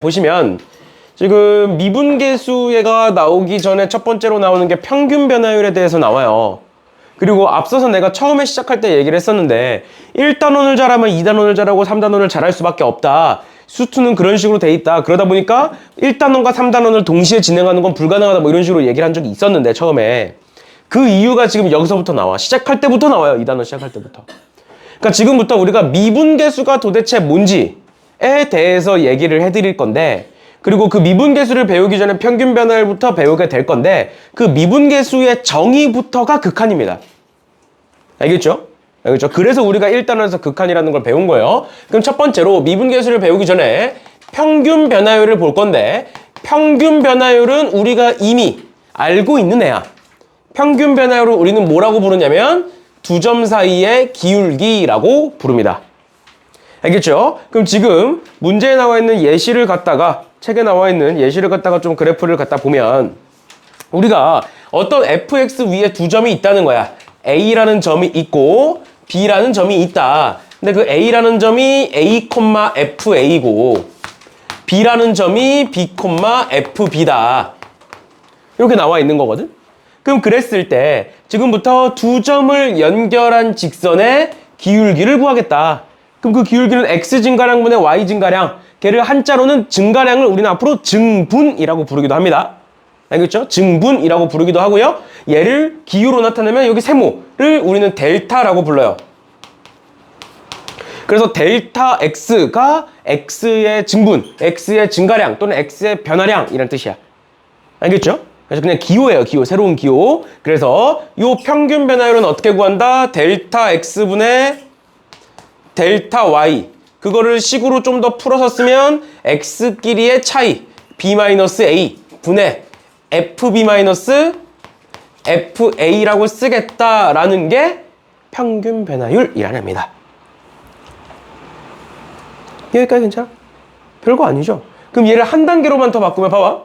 보시면 지금 미분계수가 나오기 전에 첫 번째로 나오는 게 평균 변화율에 대해서 나와요. 그리고 앞서서 내가 처음에 시작할 때 얘기를 했었는데 1단원을 잘하면 2단원을 잘하고 3단원을 잘할 수밖에 없다. 수투는 그런 식으로 돼 있다. 그러다 보니까 1단원과 3단원을 동시에 진행하는 건 불가능하다. 뭐 이런 식으로 얘기를 한 적이 있었는데 처음에 그 이유가 지금 여기서부터 나와. 시작할 때부터 나와요. 2단원 시작할 때부터. 그러니까 지금부터 우리가 미분계수가 도대체 뭔지에 대해서 얘기를 해드릴 건데, 그리고 그 미분계수를 배우기 전에 평균 변화율부터 배우게 될 건데, 그 미분계수의 정의부터가 극한입니다. 알겠죠? 알겠죠? 그래서 우리가 1단원에서 극한이라는 걸 배운 거예요. 그럼 첫 번째로 미분계수를 배우기 전에 평균 변화율을 볼 건데, 평균 변화율은 우리가 이미 알고 있는 애야. 평균 변화율을 우리는 뭐라고 부르냐면 두 점 사이의 기울기라고 부릅니다. 알겠죠? 그럼 지금 문제에 나와 있는 예시를 갖다가, 책에 나와 있는 예시를 갖다가 좀 그래프를 갖다 보면 우리가 어떤 fx 위에 두 점이 있다는 거야. a라는 점이 있고 b라는 점이 있다. 근데 그 a라는 점이 a, fa고 b라는 점이 b, fb다. 이렇게 나와 있는 거거든? 그럼 그랬을 때 지금부터 두 점을 연결한 직선의 기울기를 구하겠다. 그럼 그 기울기는 x 증가량분의 y 증가량, 걔를 한자로는 증가량을 우리는 앞으로 증분이라고 부르기도 합니다. 알겠죠? 증분이라고 부르기도 하고요. 얘를 기호로 나타내면 여기 세모를 우리는 델타라고 불러요. 그래서 델타 x가 x의 증분, x의 증가량 또는 x의 변화량이란 뜻이야. 알겠죠? 그래서 그냥 기호예요. 기호. 새로운 기호. 그래서 이 평균 변화율은 어떻게 구한다? 델타 x분의 델타 y. 그거를 식으로 좀 더 풀어서 쓰면 x끼리의 차이 b-a 분의 fb-fa라고 쓰겠다라는 게 평균 변화율이라는 겁니다. 여기까지 괜찮아? 별거 아니죠? 그럼 얘를 한 단계로만 더 바꾸면 봐봐.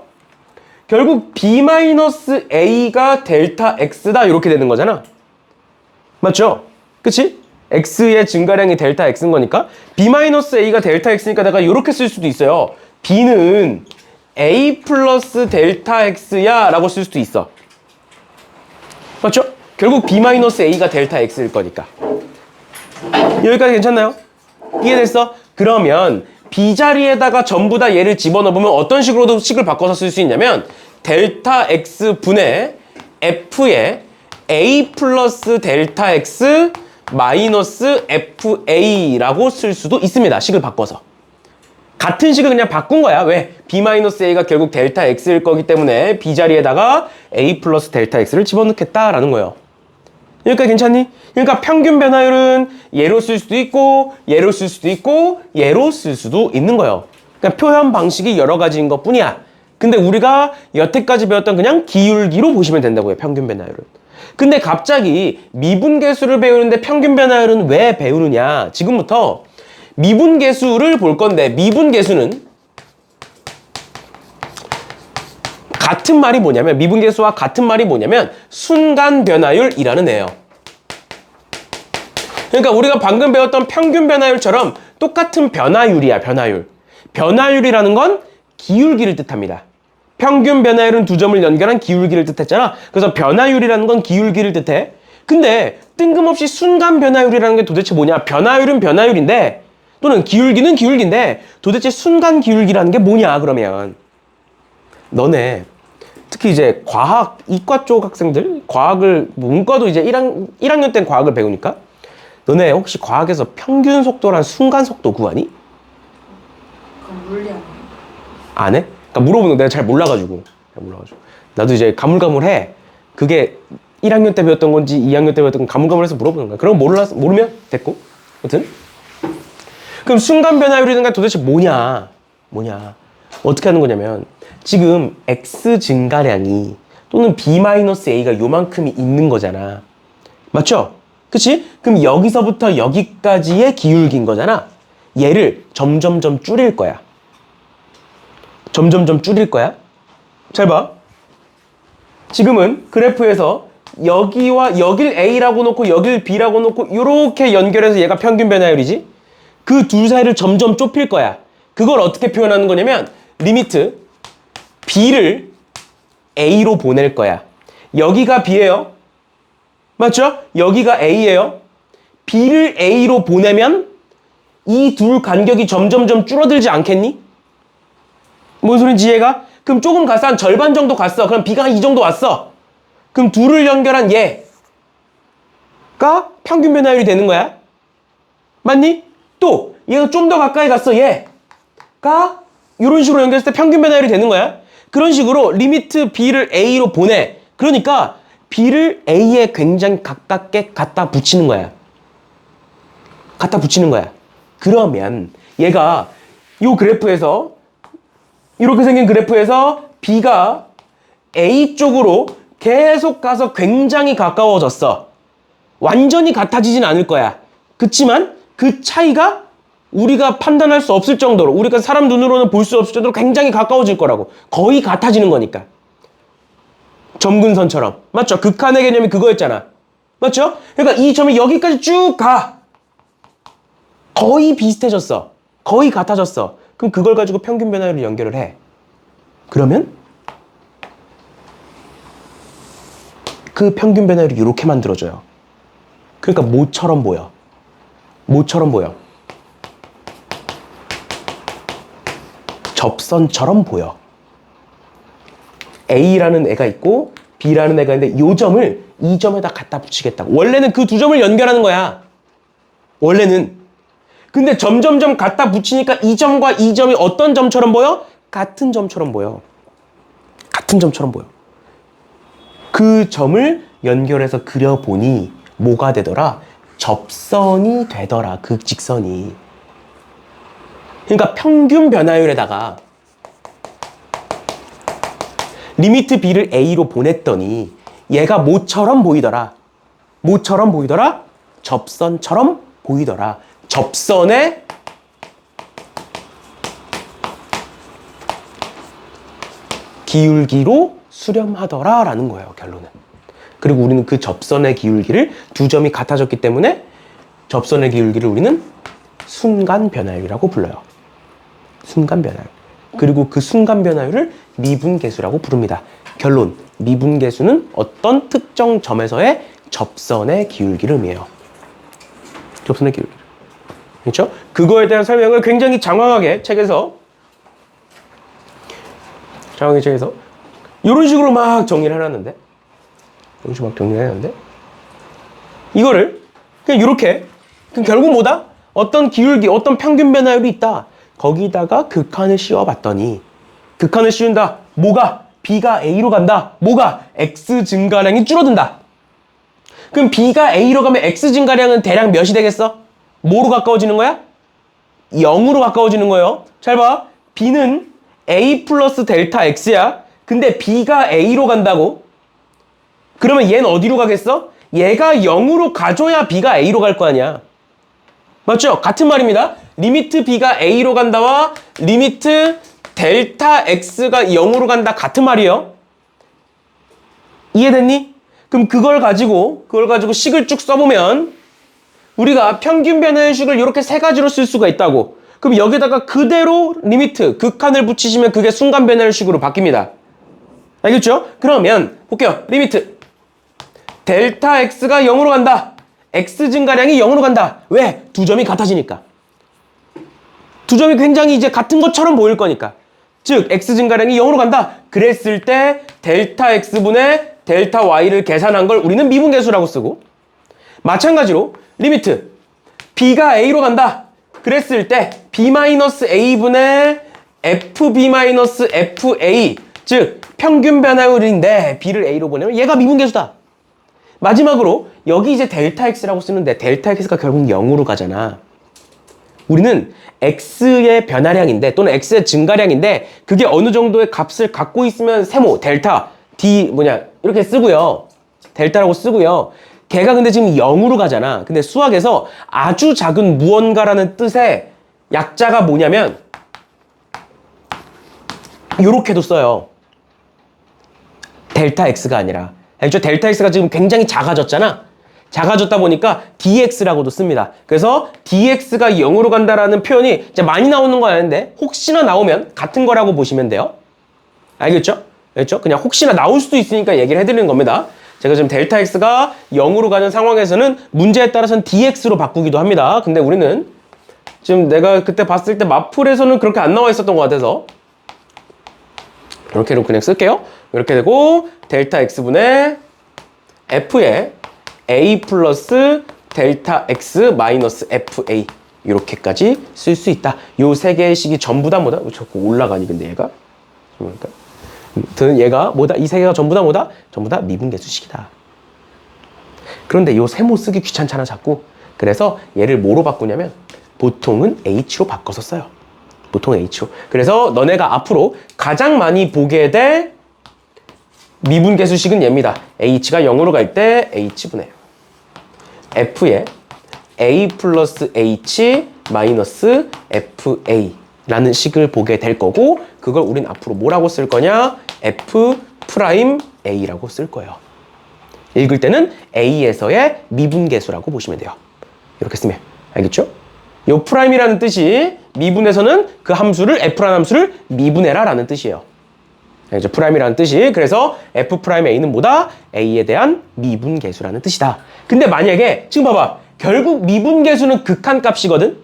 결국 b-a가 델타 x다 이렇게 되는 거잖아. 맞죠? 그치? x의 증가량이 델타 x인 거니까 b-a가 델타 x니까 내가 이렇게 쓸 수도 있어요. b는 a 플러스 델타 x야 라고 쓸 수도 있어. 맞죠? 결국 b-a가 델타 x일 거니까. 여기까지 괜찮나요? 이해됐어? 그러면 b 자리에다가 전부 다 얘를 집어넣으면 어떤 식으로도 식을 바꿔서 쓸 수 있냐면 델타 x 분의 f의 a 플러스 델타 x 마이너스 fa라고 쓸 수도 있습니다. 식을 바꿔서. 같은 식을 그냥 바꾼 거야. 왜? b-a가 결국 델타 x일 거기 때문에 b 자리에다가 a 플러스 델타 x를 집어넣겠다라는 거예요. 여기까지 괜찮니? 그러니까 평균 변화율은 얘로 쓸 수도 있고 얘로 쓸 수도 있고 얘로 쓸 수도 있는 거예요. 그러니까 표현 방식이 여러 가지인 것 뿐이야. 근데 우리가 여태까지 배웠던 그냥 기울기로 보시면 된다고요. 평균 변화율은. 근데 갑자기 미분계수를 배우는데 평균 변화율은 왜 배우느냐? 지금부터 미분계수를 볼 건데 미분계수는 같은 말이 뭐냐면 미분계수와 같은 말이 뭐냐면 순간 변화율이라는 애예요. 그러니까 우리가 방금 배웠던 평균 변화율처럼 똑같은 변화율이야. 변화율. 변화율이라는 건 기울기를 뜻합니다. 평균 변화율은 두 점을 연결한 기울기를 뜻했잖아. 그래서 변화율이라는 건 기울기를 뜻해. 근데 뜬금없이 순간 변화율이라는 게 도대체 뭐냐? 변화율은 변화율인데 또는 기울기는 기울기인데 도대체 순간 기울기라는 게 뭐냐? 그러면 너네 특히 이제 과학, 이과 쪽 학생들 과학을 문과도 이제 1학년 때는 과학을 배우니까 너네 혹시 과학에서 평균 속도란 순간 속도 구하니? 그럼 물리 아니에요? 안 해? 그러니까 물어보는 거 내가 잘 몰라가지고. 나도 이제 가물가물해. 그게 1학년 때 배웠던 건지 2학년 때 배웠던 건지 가물가물해서 물어보는 거야. 그럼 모르면 됐고. 아무튼 그럼 순간 변화율이든가 도대체 뭐냐? 어떻게 하는 거냐면 지금 x 증가량이 또는 b-a가 요만큼이 있는 거잖아. 맞죠? 그치? 그럼 여기서부터 여기까지의 기울기인 거잖아. 얘를 점점점 줄일 거야. 점점점 줄일 거야. 잘 봐. 지금은 그래프에서 여기와 여길 A라고 놓고 여길 B라고 놓고 이렇게 연결해서 얘가 평균 변화율이지. 그 둘 사이를 점점 좁힐 거야. 그걸 어떻게 표현하는 거냐면 리미트 B를 A로 보낼 거야. 여기가 B예요. 맞죠? 여기가 A예요. B를 A로 보내면 이 둘 간격이 점점점 줄어들지 않겠니? 뭔 소린지 이해가? 그럼 조금 갔어. 한 절반 정도 갔어. 그럼 B가 한 이 정도 왔어. 그럼 둘을 연결한 얘가 평균 변화율이 되는 거야. 맞니? 또 얘가 좀 더 가까이 갔어. 얘가 이런 식으로 연결했을 때 평균 변화율이 되는 거야. 그런 식으로 리미트 B를 A로 보내. 그러니까 B를 A에 굉장히 가깝게 갖다 붙이는 거야. 갖다 붙이는 거야. 그러면 얘가 이 그래프에서 이렇게 생긴 그래프에서 B가 A 쪽으로 계속 가서 굉장히 가까워졌어. 완전히 같아지진 않을 거야. 그치만 그 차이가 우리가 판단할 수 없을 정도로, 우리가 사람 눈으로는 볼 수 없을 정도로 굉장히 가까워질 거라고. 거의 같아지는 거니까. 점근선처럼. 맞죠? 극한의 개념이 그거였잖아. 맞죠? 그러니까 이 점이 여기까지 쭉 가. 거의 비슷해졌어. 거의 같아졌어. 그럼 그걸 가지고 평균 변화율을 연결을 해. 그러면 그 평균 변화율이 이렇게 만들어져요. 그러니까 모처럼 보여. 모처럼 보여. 접선처럼 보여. A라는 애가 있고 B라는 애가 있는데 이 점을 이 점에다 갖다 붙이겠다고. 원래는 그 두 점을 연결하는 거야. 원래는. 근데 점점점 갖다 붙이니까 이 점과 이 점이 어떤 점처럼 보여? 같은 점처럼 보여. 같은 점처럼 보여. 그 점을 연결해서 그려보니 뭐가 되더라? 접선이 되더라. 극직선이. 그러니까 평균 변화율에다가 리미트 B를 A로 보냈더니 얘가 뭐처럼 보이더라? 뭐처럼 보이더라? 접선처럼 보이더라. 접선의 기울기로 수렴하더라 라는 거예요, 결론은. 그리고 우리는 그 접선의 기울기를 두 점이 같아졌기 때문에 접선의 기울기를 우리는 순간 변화율이라고 불러요. 순간 변화율. 그리고 그 순간 변화율을 미분계수라고 부릅니다. 결론, 미분계수는 어떤 특정 점에서의 접선의 기울기를 의미해요. 접선의 기울기. 그렇죠? 그거에 대한 설명을 굉장히 장황하게 책에서 이런 식으로 막 정리를 해놨는데 이런 식으로 막 정리를 해놨는데 이거를 그냥 이렇게 그럼 결국 뭐다? 어떤 기울기, 어떤 평균 변화율이 있다. 거기다가 극한을 씌워봤더니 극한을 씌운다. 뭐가? B가 A로 간다. 뭐가? X 증가량이 줄어든다. 그럼 B가 A로 가면 X 증가량은 대략 몇이 되겠어? 뭐로 가까워지는 거야? 0으로 가까워지는 거예요. 잘 봐. B는 A 플러스 델타 X야. 근데 B가 A로 간다고? 그러면 얘는 어디로 가겠어? 얘가 0으로 가줘야 B가 A로 갈 거 아니야. 맞죠? 같은 말입니다. 리미트 B가 A로 간다와 리미트 델타 X가 0으로 간다. 같은 말이에요. 이해됐니? 그럼 그걸 가지고 식을 쭉 써보면 우리가 평균 변화율식을 이렇게 세 가지로 쓸 수가 있다고. 그럼 여기다가 그대로 리미트, 극한을 붙이시면 그게 순간 변화율식으로 바뀝니다. 알겠죠? 그러면 볼게요. 리미트 델타 X가 0으로 간다. X 증가량이 0으로 간다. 왜? 두 점이 같아지니까. 두 점이 굉장히 이제 같은 것처럼 보일 거니까. 즉 X 증가량이 0으로 간다. 그랬을 때 델타 X분의 델타 Y를 계산한 걸 우리는 미분계수라고 쓰고, 마찬가지로 리미트 B가 A로 간다. 그랬을 때 B-A분의 FB-FA, 즉 평균 변화율인데 B를 A로 보내면 얘가 미분계수다. 마지막으로 여기 이제 델타 X라고 쓰는데 델타 X가 결국 0으로 가잖아. 우리는 X의 변화량인데 또는 X의 증가량인데 그게 어느 정도의 값을 갖고 있으면 세모, 델타, D 이렇게 쓰고요. 델타라고 쓰고요. 걔가 근데 지금 0으로 가잖아. 근데 수학에서 아주 작은 무언가라는 뜻의 약자가 뭐냐면 요렇게도 써요. 델타 X가 아니라. 알죠? 델타 X가 지금 굉장히 작아졌잖아. 작아졌다 보니까 dx라고도 씁니다. 그래서 dx가 0으로 간다라는 표현이 이제 많이 나오는 건 아닌데 혹시나 나오면 같은 거라고 보시면 돼요. 알겠죠? 알겠죠? 그냥 혹시나 나올 수도 있으니까 얘기를 해드리는 겁니다. 제가 지금 델타 x가 0으로 가는 상황에서는 문제에 따라서는 dx로 바꾸기도 합니다. 근데 우리는 지금 내가 그때 봤을 때 마플에서는 그렇게 안 나와 있었던 것 같아서 이렇게로 그냥 쓸게요. 이렇게 되고 델타 x분의 f에 a 플러스 델타 x 마이너스 fa 이렇게까지 쓸 수 있다. 요 세 개의 식이 전부 다 뭐다? 자꾸 올라가니 근데 얘가? 그러니까 얘가 뭐다? 이 세 개가 전부 다 뭐다? 전부 다 미분계수식이다. 그런데 요 세모 쓰기 귀찮잖아 자꾸. 그래서 얘를 뭐로 바꾸냐면 보통은 h로 바꿔서 써요. 보통 h로. 그래서 너네가 앞으로 가장 많이 보게 될 미분계수식은 얘입니다. h가 0으로 갈 때 h분의 f에 a 플러스 h 마이너스 fa 라는 식을 보게 될 거고 그걸 우린 앞으로 뭐라고 쓸 거냐? f 프라임 a라고 쓸 거예요. 읽을 때는 a에서의 미분계수라고 보시면 돼요. 이렇게 쓰면 알겠죠? 요 프라임이라는 뜻이 미분에서는 그 함수를 f라는 함수를 미분해라 라는 뜻이에요. 알겠죠? 프라임이라는 뜻이. 그래서 f 프라임 a는 뭐다? a에 대한 미분계수라는 뜻이다. 근데 만약에 지금 봐봐. 결국 미분계수는 극한값이거든?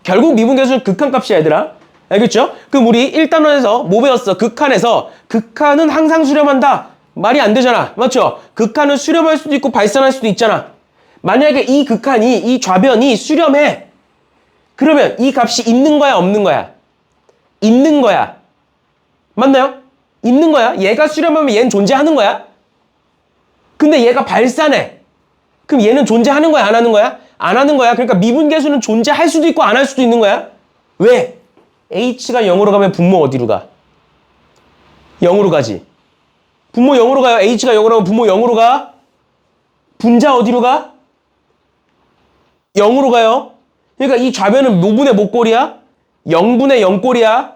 결국 미분계수는 극한값이야 얘들아. 알겠죠? 그럼 우리 1단원에서 뭐 배웠어? 극한에서 극한은 항상 수렴한다. 말이 안 되잖아. 맞죠? 극한은 수렴할 수도 있고 발산할 수도 있잖아. 만약에 이 극한이 이 좌변이 수렴해. 그러면 이 값이 있는 거야 없는 거야? 있는 거야. 맞나요? 있는 거야. 얘가 수렴하면 얘는 존재하는 거야. 근데 얘가 발산해. 그럼 얘는 존재하는 거야 안 하는 거야? 안 하는 거야. 그러니까 미분계수는 존재할 수도 있고 안 할 수도 있는 거야. 왜? h가 0으로 가면 분모 어디로 가? 0으로 가지. 분모 0으로 가요. h가 0으로 가면 분모 0으로 가. 분자 어디로 가? 0으로 가요. 그러니까 이 좌변은 뭐분의 몇 꼴이야? 0분의 0꼴이야.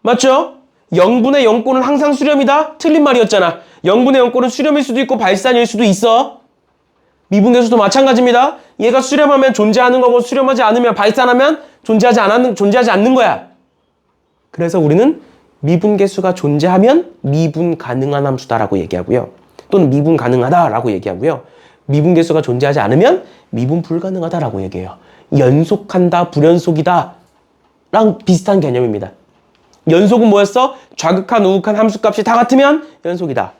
맞죠? 0분의 0꼴은 항상 수렴이다? 틀린 말이었잖아. 0분의 0꼴은 수렴일 수도 있고 발산일 수도 있어. 미분계수도 마찬가지입니다. 얘가 수렴하면 존재하는 거고 수렴하지 않으면 발산하면 존재하지 않는 거야. 그래서 우리는 미분계수가 존재하면 미분 가능한 함수다라고 얘기하고요. 또는 미분 가능하다라고 얘기하고요. 미분계수가 존재하지 않으면 미분 불가능하다라고 얘기해요. 연속한다, 불연속이다 랑 비슷한 개념입니다. 연속은 뭐였어? 좌극한, 우극한 함수값이 다 같으면 연속이다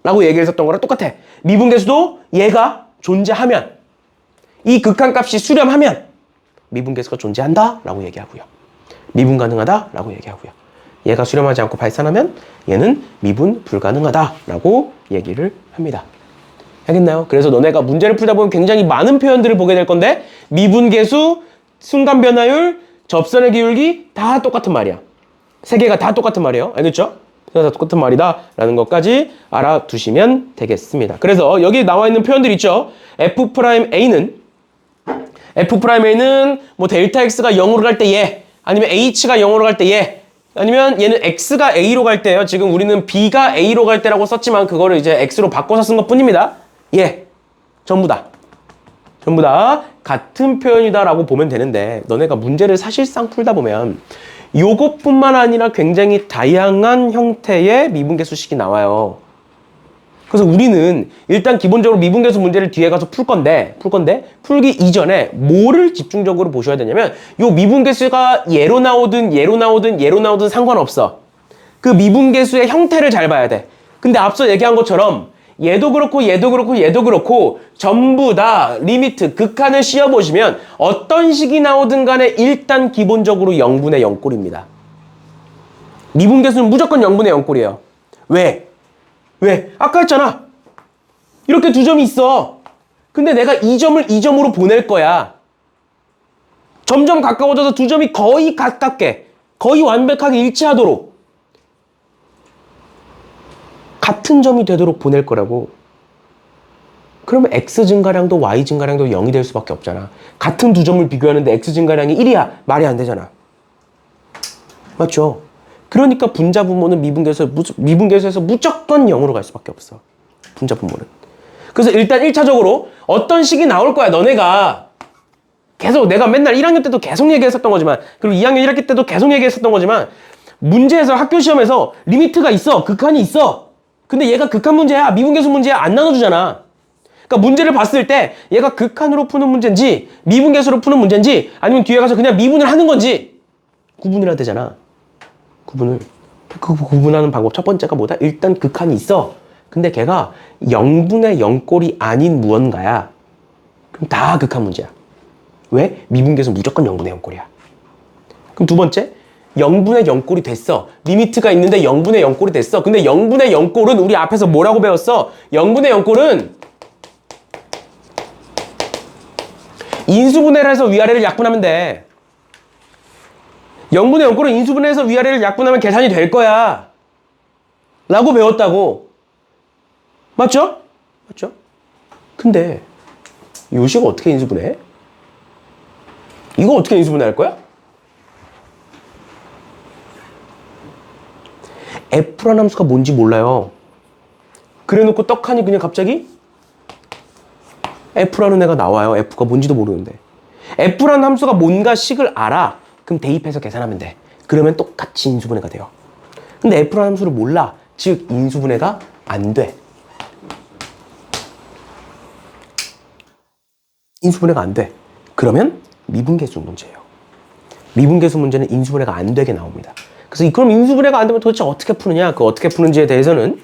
라고 얘기했었던 거랑 똑같아. 미분계수도 얘가 존재하면 이 극한값이 수렴하면 미분계수가 존재한다 라고 얘기하고요. 미분 가능하다 라고 얘기하고요. 얘가 수렴하지 않고 발산하면 얘는 미분 불가능하다 라고 얘기를 합니다. 알겠나요? 그래서 너네가 문제를 풀다 보면 굉장히 많은 표현들을 보게 될 건데 미분계수, 순간변화율, 접선의 기울기 다 똑같은 말이야. 세 개가 다 똑같은 말이에요. 알겠죠? 다 똑같은 말이다 라는 것까지 알아두시면 되겠습니다. 그래서 여기 나와 있는 표현들 있죠? f'A는 뭐 델타 x가 0으로 갈 때 얘, 아니면 h가 0으로 갈 때 얘, 아니면 얘는 x가 a로 갈 때요. 지금 우리는 b가 a로 갈 때라고 썼지만 그거를 이제 x로 바꿔서 쓴 것 뿐입니다. 예, 전부 다 같은 표현이다 라고 보면 되는데 너네가 문제를 사실상 풀다 보면 요것뿐만 아니라 굉장히 다양한 형태의 미분계수식이 나와요. 그래서 우리는 일단 기본적으로 미분계수 문제를 뒤에 가서 풀 건데 풀기 이전에 뭐를 집중적으로 보셔야 되냐면 요 미분계수가 얘로 나오든 상관없어. 그 미분계수의 형태를 잘 봐야 돼. 근데 앞서 얘기한 것처럼 얘도 그렇고 전부 다 리미트, 극한을 씌워보시면 어떤 식이 나오든 간에 일단 기본적으로 0분의 0꼴입니다. 미분계수는 무조건 0분의 0꼴이에요. 왜? 아까 했잖아. 이렇게 두 점이 있어. 근데 내가 이 점을 이 점으로 보낼 거야. 점점 가까워져서 두 점이 거의 가깝게, 거의 완벽하게 일치하도록 같은 점이 되도록 보낼 거라고. 그러면 x 증가량도 y 증가량도 0이 될 수밖에 없잖아. 같은 두 점을 비교하는데 x 증가량이 1이야. 말이 안 되잖아. 맞죠? 그러니까 분자 분모는 미분계수에서 무조건 0으로 갈 수밖에 없어. 분자 분모는. 그래서 일단 1차적으로 어떤 식이 나올 거야, 너네가. 계속 내가 맨날 1학년 때도 계속 얘기했었던 거지만, 그리고 2학년 1학기 때도 계속 얘기했었던 거지만, 문제에서 학교 시험에서 리미트가 있어. 극한이 있어. 근데 얘가 극한 문제야, 미분계수 문제야, 안 나눠주잖아. 그러니까 문제를 봤을 때 얘가 극한으로 푸는 문제인지 미분계수로 푸는 문제인지 아니면 뒤에 가서 그냥 미분을 하는 건지 구분을 해야 되잖아. 구분을. 그 구분하는 방법 첫 번째가 뭐다? 일단 극한이 있어. 근데 걔가 0분의 0꼴이 아닌 무언가야. 그럼 다 극한 문제야. 왜? 미분계수 무조건 0분의 0꼴이야. 그럼 두 번째, 0분의 0꼴이 됐어. 리미트가 있는데 0분의 0꼴이 됐어. 근데 0분의 0꼴은 우리 앞에서 뭐라고 배웠어? 0분의 0꼴은 인수분해를 해서 위아래를 약분하면 돼. 0분의 0꼴은 인수분해해서 위아래를 약분하면 계산이 될 거야. 라고 배웠다고. 맞죠? 맞죠? 근데 요식 어떻게 인수분해? 이거 어떻게 인수분해 할 거야? F라는 함수가 뭔지 몰라요. 그래놓고 떡하니 그냥 갑자기 F라는 애가 나와요. F가 뭔지도 모르는데. F라는 함수가 뭔가 식을 알아. 그럼 대입해서 계산하면 돼. 그러면 똑같이 인수분해가 돼요. 근데 F라는 함수를 몰라. 즉 인수분해가 안 돼. 인수분해가 안 돼. 그러면 미분계수 문제예요. 미분계수 문제는 인수분해가 안 되게 나옵니다. 그래서 그럼 인수분해가 안 되면 도대체 어떻게 푸느냐? 그 어떻게 푸는지에 대해서는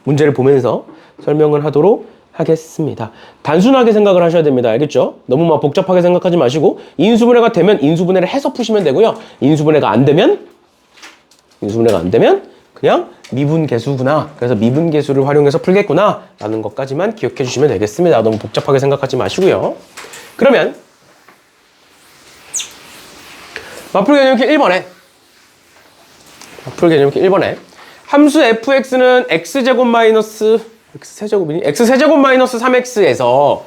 문제를 보면서 설명을 하도록 하겠습니다. 단순하게 생각을 하셔야 됩니다. 알겠죠? 너무 막 복잡하게 생각하지 마시고 인수분해가 되면 인수분해를 해서 푸시면 되고요. 인수분해가 안 되면 그냥 미분계수구나. 그래서 미분계수를 활용해서 풀겠구나 라는 것까지만 기억해 주시면 되겠습니다. 너무 복잡하게 생각하지 마시고요. 그러면 맞풀 개념키 1번에 함수 fx는 x제곱 마이너스 x세제곱 마이너스 3x에서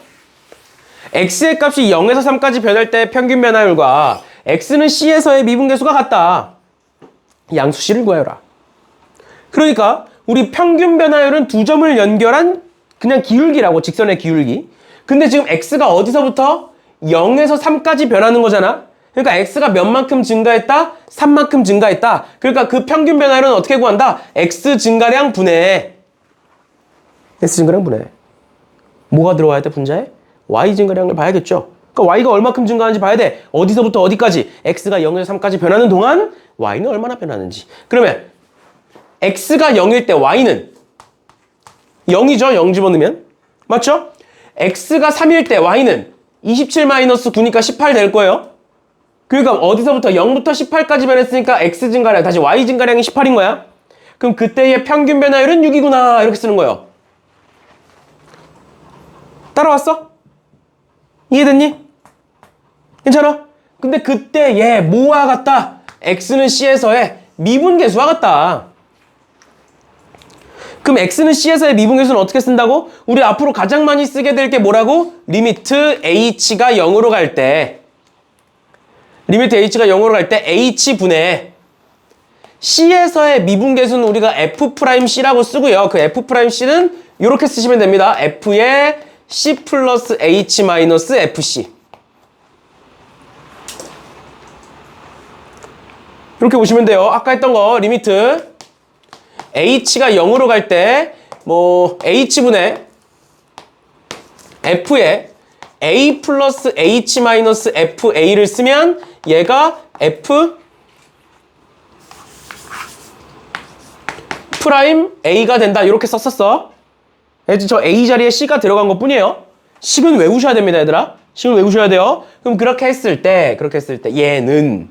x의 값이 0에서 3까지 변할 때 평균 변화율과 x는 c에서의 미분계수가 같다. 양수C를 구하여라. 그러니까 우리 평균 변화율은 두 점을 연결한 그냥 기울기라고, 직선의 기울기. 근데 지금 x가 어디서부터 0에서 3까지 변하는 거잖아. 그러니까 x가 몇만큼 증가했다? 3만큼 증가했다. 그러니까 그 평균 변화율은 어떻게 구한다? x 증가량 분해. x 증가량 분해. 뭐가 들어와야 돼, 분자에? y 증가량을 봐야겠죠. 그러니까 y가 얼마큼 증가하는지 봐야 돼. 어디서부터 어디까지? x가 0에서 3까지 변하는 동안 y는 얼마나 변하는지. 그러면 x가 0일 때 y는 0이죠. 0 집어넣으면. 맞죠? x가 3일 때 y는 27-9니까 18 될 거예요. 그러니까 어디서부터 0부터 18까지 변했으니까 x 증가량, 다시 y 증가량이 18인 거야. 그럼 그때의 평균 변화율은 6이구나 이렇게 쓰는 거예요. 따라왔어? 이해됐니? 괜찮아? 근데 그때 얘 뭐와 같다? x는 c에서의 미분계수와 같다. 그럼 x는 c에서의 미분계수는 어떻게 쓴다고? 우리 앞으로 가장 많이 쓰게 될 게 뭐라고? 리미트 h가 0으로 갈 때 h분의 C에서의 미분계수는 우리가 F'C라고 쓰고요. 그 F'C는 이렇게 쓰시면 됩니다. F의 C 플러스 H 마이너스 FC. 이렇게 보시면 돼요. 아까 했던 거 리미트 H가 0으로 갈 때 뭐 H분의 F의 A 플러스 H 마이너스 FA를 쓰면 얘가 F 프라임 A가 된다. 이렇게 썼었어. 저 A 자리에 C가 들어간 것 뿐이에요. 식은 외우셔야 됩니다, 얘들아. 식은 외우셔야 돼요. 그럼 그렇게 했을 때 얘는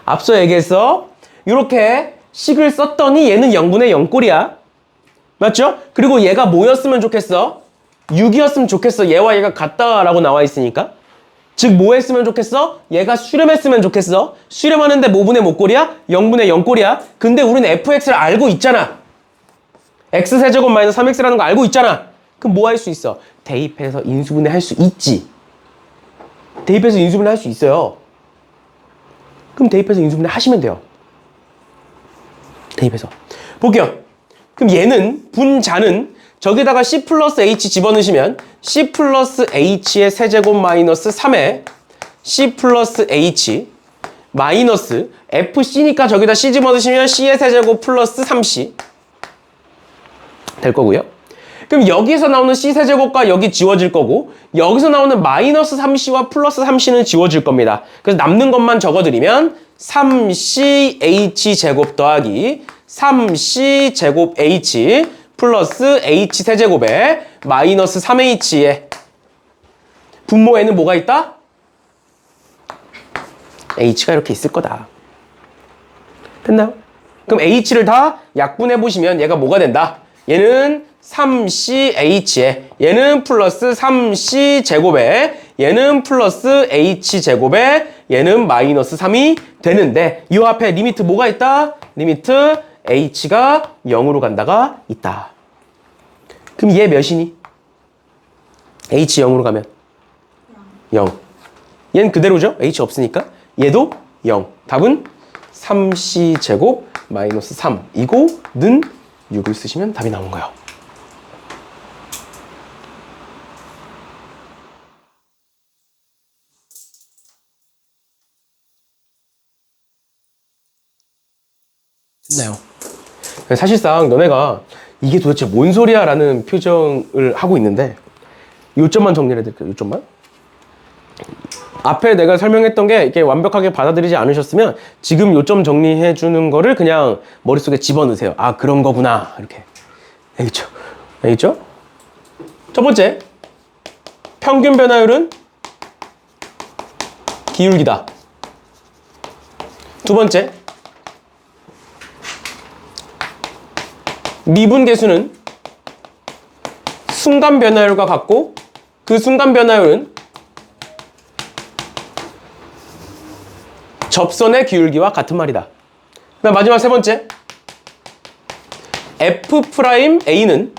앞서 얘기했어. 이렇게 식을 썼더니 얘는 0분의 0꼴이야. 맞죠? 그리고 얘가 뭐였으면 좋겠어? 6이었으면 좋겠어. 얘와 얘가 같다라고 나와 있으니까. 즉 뭐 했으면 좋겠어? 얘가 수렴했으면 좋겠어. 수렴하는데 뭐분의 뭐 꼴이야? 0분의 0꼴이야. 근데 우리는 fx를 알고 있잖아. x세제곱 마이너스 3x라는 거 알고 있잖아. 그럼 뭐 할 수 있어? 대입해서 인수분해 할 수 있지. 대입해서 인수분해 할 수 있어요. 그럼 대입해서 인수분해 하시면 돼요. 대입해서. 볼게요. 그럼 얘는, 분자는 저기다가 C 플러스 H 집어넣으시면 C 플러스 H의 세제곱 마이너스 3에 C 플러스 H 마이너스 FC니까 저기다 C 집어넣으시면 C의 세제곱 플러스 3C 될 거고요. 그럼 여기서 나오는 C 세제곱과 여기 지워질 거고 여기서 나오는 마이너스 3C와 플러스 3C는 지워질 겁니다. 그래서 남는 것만 적어드리면 3CH 제곱 더하기 3C 제곱 H 플러스 H 세제곱에 마이너스 3H에 분모에는 뭐가 있다? H가 이렇게 있을 거다. 됐나요? 그럼 H를 다 약분해보시면 얘가 뭐가 된다? 얘는 3CH에 얘는 플러스 3C 제곱에 얘는 플러스 H 제곱에 얘는 마이너스 3이 되는데 이 앞에 리미트 뭐가 있다? 리미트 H가 0으로 간다가 있다. 그럼 얘 몇이니? H 0으로 가면 0. 얘는 그대로죠? H 없으니까. 얘도 0. 답은 3C 제곱 마이너스 3 이고는 6을 쓰시면 답이 나온 거예요. 됐나요? 사실상 너네가 이게 도대체 뭔 소리야 라는 표정을 하고 있는데 요점만 정리를 해드릴게요. 요점만. 앞에 내가 설명했던 게 이렇게 완벽하게 받아들이지 않으셨으면 지금 요점 정리해 주는 거를 그냥 머릿속에 집어넣으세요. 아, 그런 거구나. 이렇게. 알겠죠? 알겠죠? 첫 번째, 평균 변화율은 기울기다. 두 번째, 미분계수는 순간 변화율과 같고 그 순간 변화율은 접선의 기울기와 같은 말이다. 그다음 마지막 세 번째, F'A는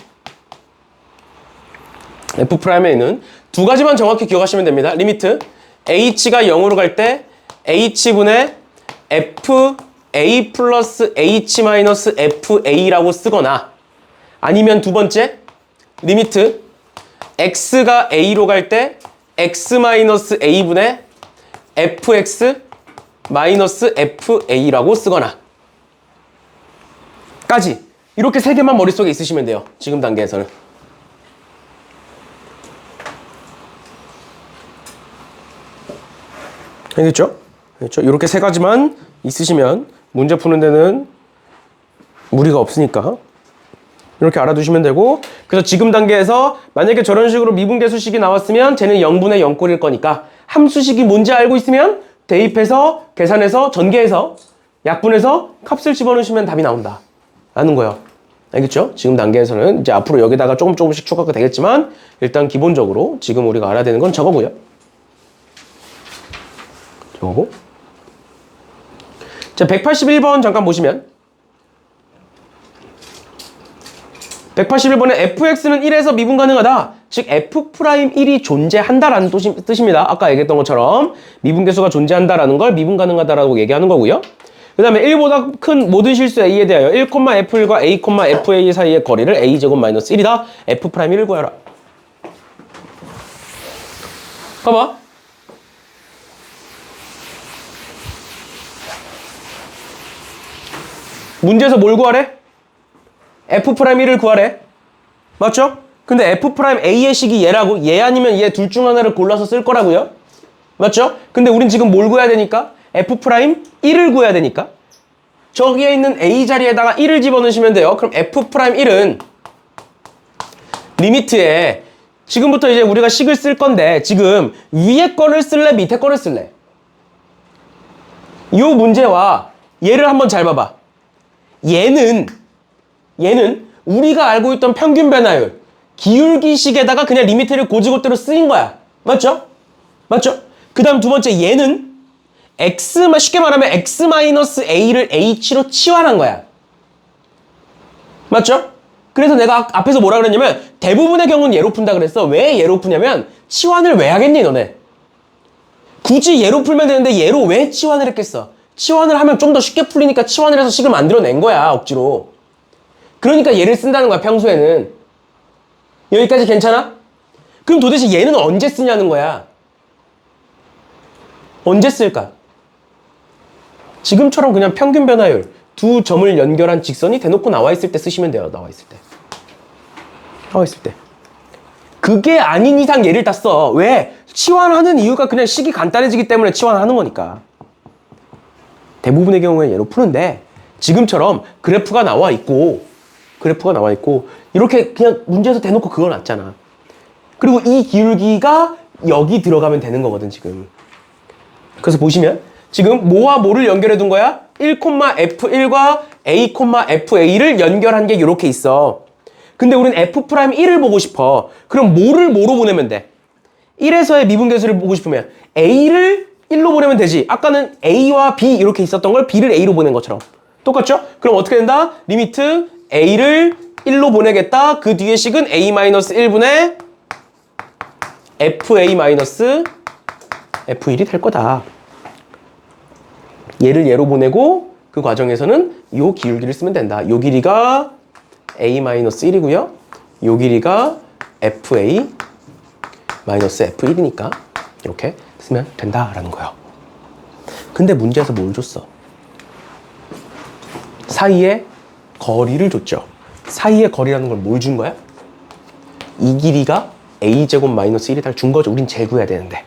두 가지만 정확히 기억하시면 됩니다. 리미트 H가 0으로 갈 때 H분의 FA 플러스 H 마이너스 FA라고 쓰거나 아니면 두 번째 리미트 X가 A로 갈 때 X 마이너스 A분의 FX 마이너스 FA라고 쓰거나 까지 이렇게 세 개만 머릿속에 있으시면 돼요. 지금 단계에서는. 알겠죠? 알겠죠? 이렇게 세 가지만 있으시면 문제 푸는 데는 무리가 없으니까 이렇게 알아두시면 되고 그래서 지금 단계에서 만약에 저런 식으로 미분계수식이 나왔으면 쟤는 0분의 0꼴일 거니까 함수식이 뭔지 알고 있으면 대입해서 계산해서 전개해서 약분해서 값을 집어넣으시면 답이 나온다 라는 거예요. 알겠죠? 지금 단계에서는 이제 앞으로 여기다가 조금씩 추가가 되겠지만 일단 기본적으로 지금 우리가 알아야 되는 건 저거고요. 저거고. 자, 181번 잠깐 보시면 181번에 fx는 1에서 미분 가능하다. 즉 f'1이 존재한다라는 뜻입니다. 아까 얘기했던 것처럼 미분계수가 존재한다라는 걸 미분 가능하다라고 얘기하는 거고요. 그 다음에 1보다 큰 모든 실수 a에 대하여 1,f1과 a, fa 사이의 거리를 a제곱 마이너스 1이다. f'1을 구하라. 봐봐. 문제에서 뭘 구하래? F'1을 구하래. 맞죠? 근데 F'A의 식이 얘라고 얘 아니면 얘 둘 중 하나를 골라서 쓸 거라고요. 맞죠? 근데 우린 지금 뭘 구해야 되니까? F'1을 구해야 되니까 저기에 있는 A 자리에다가 1을 집어넣으시면 돼요. 그럼 F'1은 리미트에 지금부터 이제 우리가 식을 쓸 건데 지금 위에 거를 쓸래? 밑에 거를 쓸래? 이 문제와 얘를 한번 잘 봐봐. 얘는 우리가 알고 있던 평균 변화율 기울기식에다가 그냥 리미트를 고지고대로 쓰인 거야. 맞죠? 맞죠? 그 다음 두 번째 얘는 쉽게 말하면 x-a를 h로 치환한 거야. 맞죠? 그래서 내가 앞에서 뭐라 그랬냐면 대부분의 경우는 얘로 푼다 그랬어. 왜 얘로 푸냐면 치환을 왜 하겠니 너네? 굳이 얘로 풀면 되는데 얘로 왜 치환을 했겠어? 치환을 하면 좀 더 쉽게 풀리니까 치환을 해서 식을 만들어낸 거야, 억지로. 그러니까 얘를 쓴다는 거야, 평소에는. 여기까지 괜찮아? 그럼 도대체 얘는 언제 쓰냐는 거야. 언제 쓸까? 지금처럼 그냥 평균 변화율 두 점을 연결한 직선이 대놓고 나와 있을 때 쓰시면 돼요. 나와 있을 때. 나와 있을 때. 그게 아닌 이상 얘를 다 써. 왜? 치환하는 이유가 그냥 식이 간단해지기 때문에 치환하는 거니까. 대부분의 경우에 얘로 푸는데 지금처럼 그래프가 나와 있고 이렇게 그냥 문제에서 대놓고 그거 놨잖아. 그리고 이 기울기가 여기 들어가면 되는 거거든 지금. 그래서 보시면 지금 뭐와 뭐를 연결해 둔 거야? 1,F1과 A,FA를 연결한 게 이렇게 있어. 근데 우린 F'1을 보고 싶어. 그럼 뭐를 뭐로 보내면 돼? 1에서의 미분계수를 보고 싶으면 A를 1로 보내면 되지. 아까는 A와 B 이렇게 있었던 걸 B를 A로 보낸 것처럼. 똑같죠? 그럼 어떻게 된다? 리미트 A를 1로 보내겠다. 그 뒤에 식은 A-1분의 FA-F1이 될 거다. 얘를 얘로 보내고 그 과정에서는 요 기울기를 쓰면 된다. 요 길이가 A-1이고요. 요 길이가 FA-F1이니까 이렇게 쓰면 된다라는 거예요. 근데 문제에서 뭘 줬어? 사이에 거리를 줬죠. 사이에 거리라는 걸 뭘 준 거야? 이 길이가 A제곱 마이너스 1이 달 준 거죠. 우린 재구해야 되는데.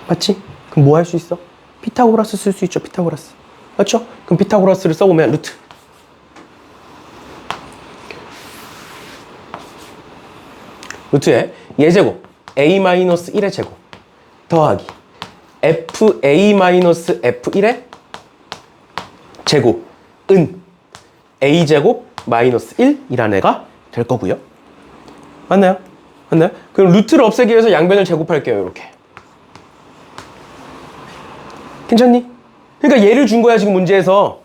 맞지? 그럼 뭐 할 수 있어? 피타고라스 쓸 수 있죠. 피타고라스. 맞죠? 그럼 피타고라스를 써보면 루트. 루트에 예제곱 A-1의 제곱 더하기 FA-F1의 제곱은 A제곱 마이너스 1이라는 애가 될 거고요. 맞나요? 맞나요? 그럼 루트를 없애기 위해서 양변을 제곱할게요. 이렇게. 괜찮니? 그러니까 얘를 준 거야 지금 문제에서.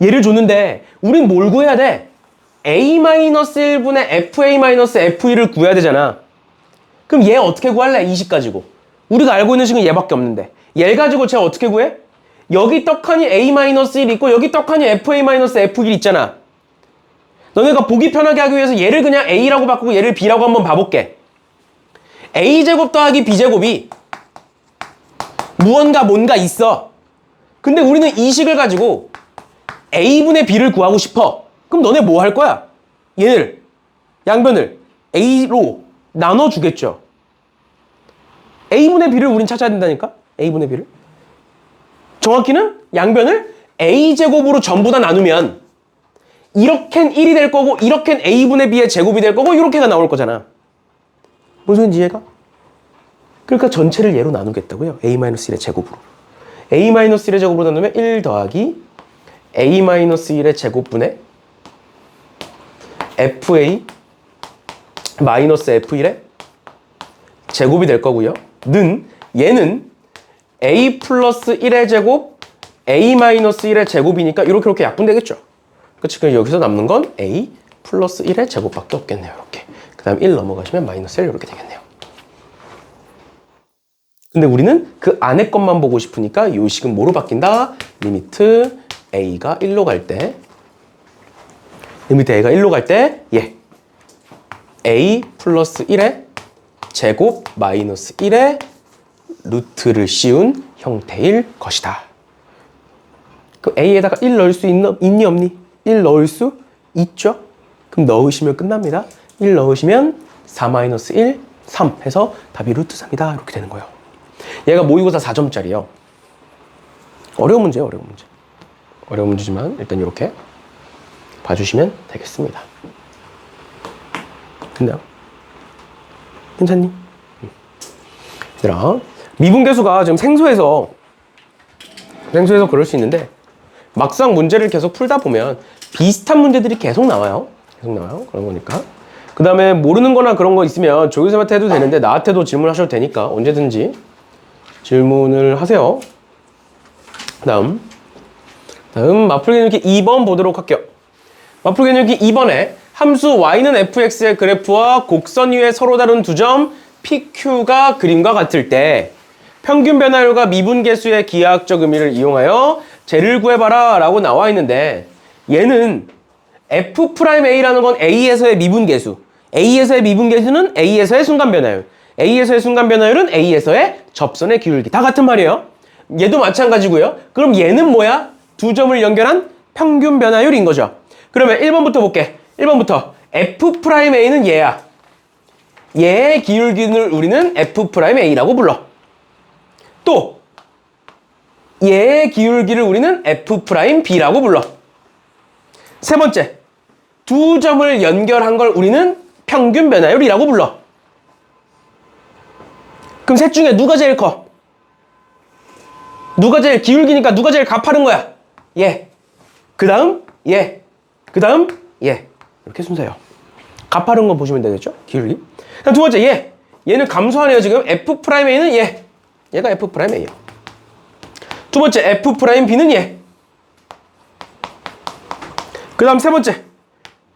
얘를 줬는데 우린 뭘 구해야 돼? A-1분의 FA-F1을 구해야 되잖아. 그럼 얘 어떻게 구할래? 이 식 가지고. 우리가 알고 있는 식은 얘밖에 없는데 얘를 가지고 제가 어떻게 구해? 여기 떡하니 A-1 있고 여기 떡하니 FA-F1 있잖아. 너네가 보기 편하게 하기 위해서 얘를 그냥 A라고 바꾸고 얘를 B라고 한번 봐볼게. A제곱 더하기 B제곱이 무언가 뭔가 있어. 근데 우리는 이 식을 가지고 A분의 B를 구하고 싶어. 그럼 너네 뭐 할 거야? 얘를 양변을 A로 나눠주겠죠. A분의 B를 우린 찾아야 된다니까? A분의 B를. 정확히는 양변을 A제곱으로 전부 다 나누면 이렇게는 1이 될 거고 이렇게는 A분의 B의 제곱이 될 거고 이렇게가 나올 거잖아. 무슨 소리인지 이해가? 그러니까 전체를 얘로 나누겠다고요. A-1의 제곱으로. A-1의 제곱으로 나누면 1 더하기 A-1의 제곱분의 FA-F1의 제곱이 될 거고요. 얘는 A 플러스 1의 제곱 A-1의 제곱이니까 이렇게 약분되겠죠. 그치? 그럼 여기서 남는 건 A 플러스 1의 제곱밖에 없겠네요. 이렇게. 그 다음 1 넘어가시면 마이너스 1 이렇게 되겠네요. 근데 우리는 그 안에 것만 보고 싶으니까 이 식은 뭐로 바뀐다? 리미트 A가 1로 갈 때 A 플러스 1의 제곱 마이너스 1의 루트를 씌운 형태일 것이다. 그럼 A에다가 1 넣을 수 있니 없니? 1 넣을 수 있죠? 그럼 넣으시면 끝납니다. 1 넣으시면 4-1, 3 해서 답이 루트 3이다. 이렇게 되는 거예요. 얘가 모의고사 4점짜리요. 어려운 문제예요. 어려운 문제지만 일단 이렇게 봐주시면 되겠습니다. 됐나요? 괜찮니? 얘들아, 미분계수가 지금 생소해서 그럴 수 있는데 막상 문제를 계속 풀다 보면 비슷한 문제들이 계속 나와요. 그런 거니까. 그 다음에 모르는 거나 그런 거 있으면 조교쌤한테 해도 되는데 나한테도 질문하셔도 되니까 언제든지 질문을 하세요. 다음 맞풀기 일기 2번 보도록 할게요. 맞풀기 일기 2번에 함수 y는 fx의 그래프와 곡선 위에 서로 다른 두 점 PQ가 그림과 같을 때 평균 변화율과 미분계수의 기하학적 의미를 이용하여 쟤를 구해봐라 라고 나와 있는데 얘는 F'A라는 건 A에서의 미분계수. A에서의 미분계수는 A에서의 순간변화율. A에서의 순간변화율은 A에서의 접선의 기울기. 다 같은 말이에요. 얘도 마찬가지고요. 그럼 얘는 뭐야? 두 점을 연결한 평균변화율인 거죠. 그러면 1번부터 볼게. 1번부터 F'A는 얘야. 얘의 기울기를 우리는 F'A라고 불러. 또 얘의 기울기를 우리는 F'B라고 불러. 세 번째, 두 점을 연결한 걸 우리는 평균 변화율이라고 불러. 그럼 셋 중에 누가 제일 커? 누가 제일 기울기니까 누가 제일 가파른 거야? 얘. 그 다음 얘. 그 다음 얘. 이렇게 순서예요. 가파른 거 보시면 되겠죠? 기울기. 그럼 두 번째 얘. 얘는 감소하네요 지금. F'A는 얘. 얘가 F'A예요. 두 번째 F'B는 얘. 그 다음 세 번째,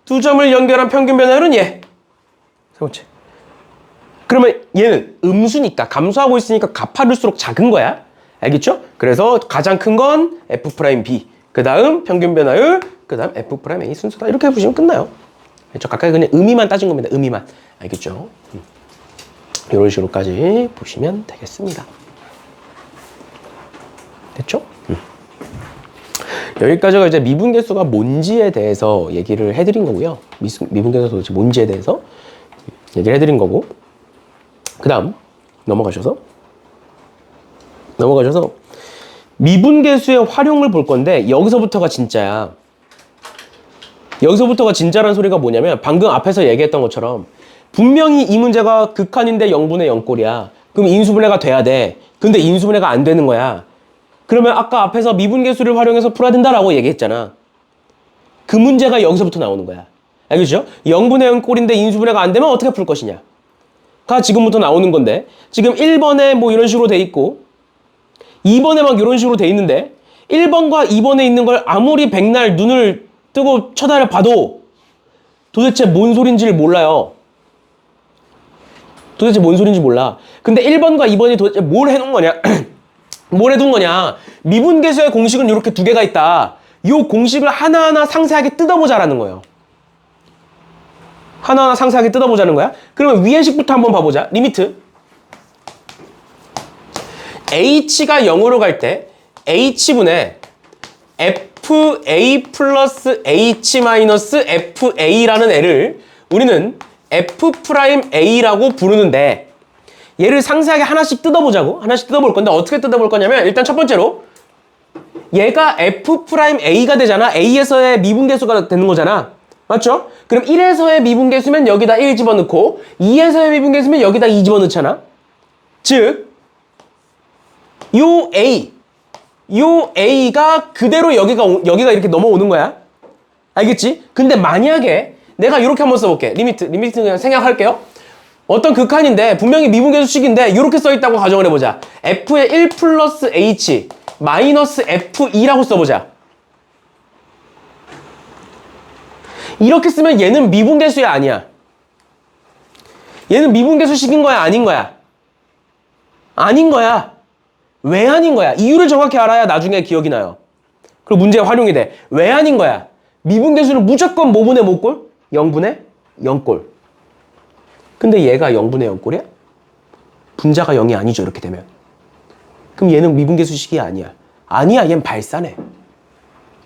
두 점을 연결한 평균 변화율은 얘. 세 번째. 그러면 얘는 음수니까, 감소하고 있으니까 가파를수록 작은 거야. 알겠죠? 그래서 가장 큰 건 F'B, 그 다음 평균 변화율, 그 다음 F'A 순서다. 이렇게 보시면 끝나요. 그렇죠? 각각 그냥 의미만 따진 겁니다. 의미만. 알겠죠? 이런 식으로까지 보시면 되겠습니다. 됐죠? 여기까지가 이제 미분계수가 뭔지에 대해서 얘기를 해드린 거고요. 미분계수가 도대체 뭔지에 대해서 얘기를 해드린 거고, 그 다음 넘어가셔서 미분계수의 활용을 볼 건데, 여기서부터가 진짜야. 여기서부터가 진짜라는 소리가 뭐냐면, 방금 앞에서 얘기했던 것처럼 분명히 이 문제가 극한인데 0분의 0꼴이야. 그럼 인수분해가 돼야 돼. 근데 인수분해가 안 되는 거야. 그러면 아까 앞에서 미분계수를 활용해서 풀어야 된다라고 얘기했잖아. 그 문제가 여기서부터 나오는 거야. 알겠죠? 0분의 0 꼴인데 인수분해가 안 되면 어떻게 풀 것이냐 가 지금부터 나오는 건데, 지금 1번에 뭐 이런 식으로 돼 있고 2번에 막 이런 식으로 돼 있는데, 1번과 2번에 있는 걸 아무리 백날 눈을 뜨고 쳐다를 봐도 도대체 뭔 소린지를 몰라요. 도대체 뭔 소린지 몰라. 근데 1번과 2번이 도대체 뭘 해놓은 거냐 뭘 해둔 거냐. 미분계수의 공식은 이렇게 두 개가 있다. 이 공식을 하나하나 상세하게 뜯어보자라는 거예요. 하나하나 상세하게 뜯어보자는 거야. 그러면 위의 식부터 한번 봐보자. 리미트 h가 0으로 갈 때 h분의 fa 플러스 h 마이너스 fa라는 애를 우리는 F'A라고 부르는데, 얘를 상세하게 하나씩 뜯어보자고. 하나씩 뜯어볼 건데 어떻게 뜯어볼 거냐면, 일단 첫 번째로 얘가 F'A가 되잖아. A에서의 미분계수가 되는 거잖아. 맞죠? 그럼 1에서의 미분계수면 여기다 1 집어넣고 2에서의 미분계수면 여기다 2 집어넣잖아. 즉 요 A가 그대로 여기가 이렇게 넘어오는 거야. 알겠지? 근데 만약에 내가 이렇게 한번 써볼게. 리미트 그냥 생략할게요. 어떤 극한인데 분명히 미분계수식인데 이렇게 써있다고 가정을 해보자. F의 1 플러스 H 마이너스 F2라고 써보자. 이렇게 쓰면 얘는 미분계수야 아니야? 얘는 미분계수식인 거야 아닌 거야? 아닌 거야. 왜 아닌 거야? 이유를 정확히 알아야 나중에 기억이 나요. 그리고 문제에 활용이 돼. 왜 아닌 거야? 미분계수는 무조건 뭐분의 뭐꼴? 0분의 0꼴. 근데 얘가 0분의 0꼴이야? 분자가 0이 아니죠, 이렇게 되면. 그럼 얘는 미분계수식이 아니야. 아니야, 얘는 발산해.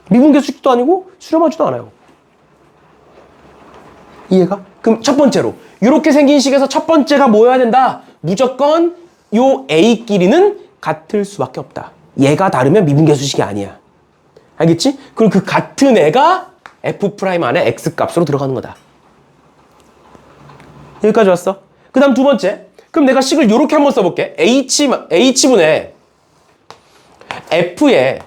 미분계수식도 아니고 수렴하지도 않아요. 이해가? 그럼 첫 번째로 이렇게 생긴 식에서 첫 번째가 뭐여야 된다? 무조건 요 A끼리는 같을 수밖에 없다. 얘가 다르면 미분계수식이 아니야. 알겠지? 그럼 그 같은 애가 F' 안에 X값으로 들어가는 거다. 여기까지 왔어? 그 다음 두 번째. 그럼 내가 식을 요렇게 한번 써볼게. H분의 F에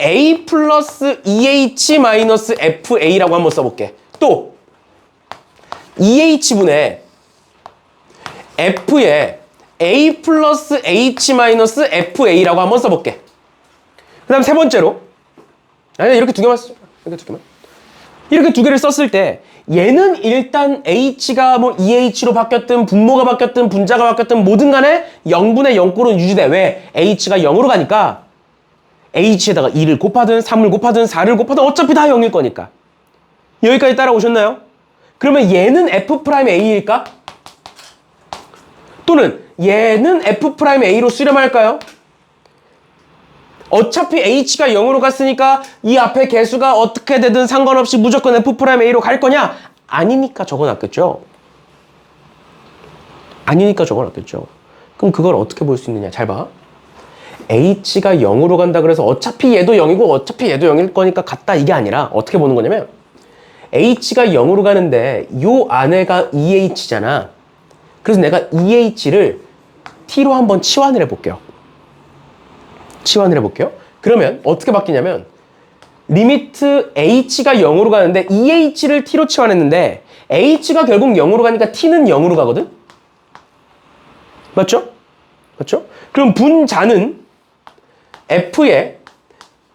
A 플러스 2H 마이너스 FA라고 한번 써볼게. 또 2H분의 F에 A 플러스 H 마이너스 FA라고 한번 써볼게. 그 다음 세 번째로, 아니 이렇게 두 개만 써. 이렇게 두 개를 썼을 때 얘는 일단 H가 뭐 2H로 바뀌었든 분모가 바뀌었든 분자가 바뀌었든 뭐든 간에 0분의 0꼴은 유지돼. 왜? H가 0으로 가니까 H에다가 2를 곱하든 3을 곱하든 4를 곱하든 어차피 다 0일 거니까. 여기까지 따라오셨나요? 그러면 얘는 F'A일까? 또는 얘는 F'A로 수렴할까요? 어차피 H가 0으로 갔으니까 이 앞에 개수가 어떻게 되든 상관없이 무조건 F'A로 갈 거냐? 아니니까 적어놨겠죠. 아니니까 적어놨겠죠. 그럼 그걸 어떻게 볼 수 있느냐? 잘 봐. H가 0으로 간다 그래서 어차피 얘도 0이고 어차피 얘도 0일 거니까 같다 이게 아니라 어떻게 보는 거냐면 H가 0으로 가는데 요 안에가 2H잖아. 그래서 내가 2H를 T로 한번 치환을 해볼게요. 치환을 해볼게요. 그러면 어떻게 바뀌냐면 리미트 H가 0으로 가는데 2H를 T로 치환했는데 H가 결국 0으로 가니까 T는 0으로 가거든? 맞죠? 맞죠? 그럼 분자는 F에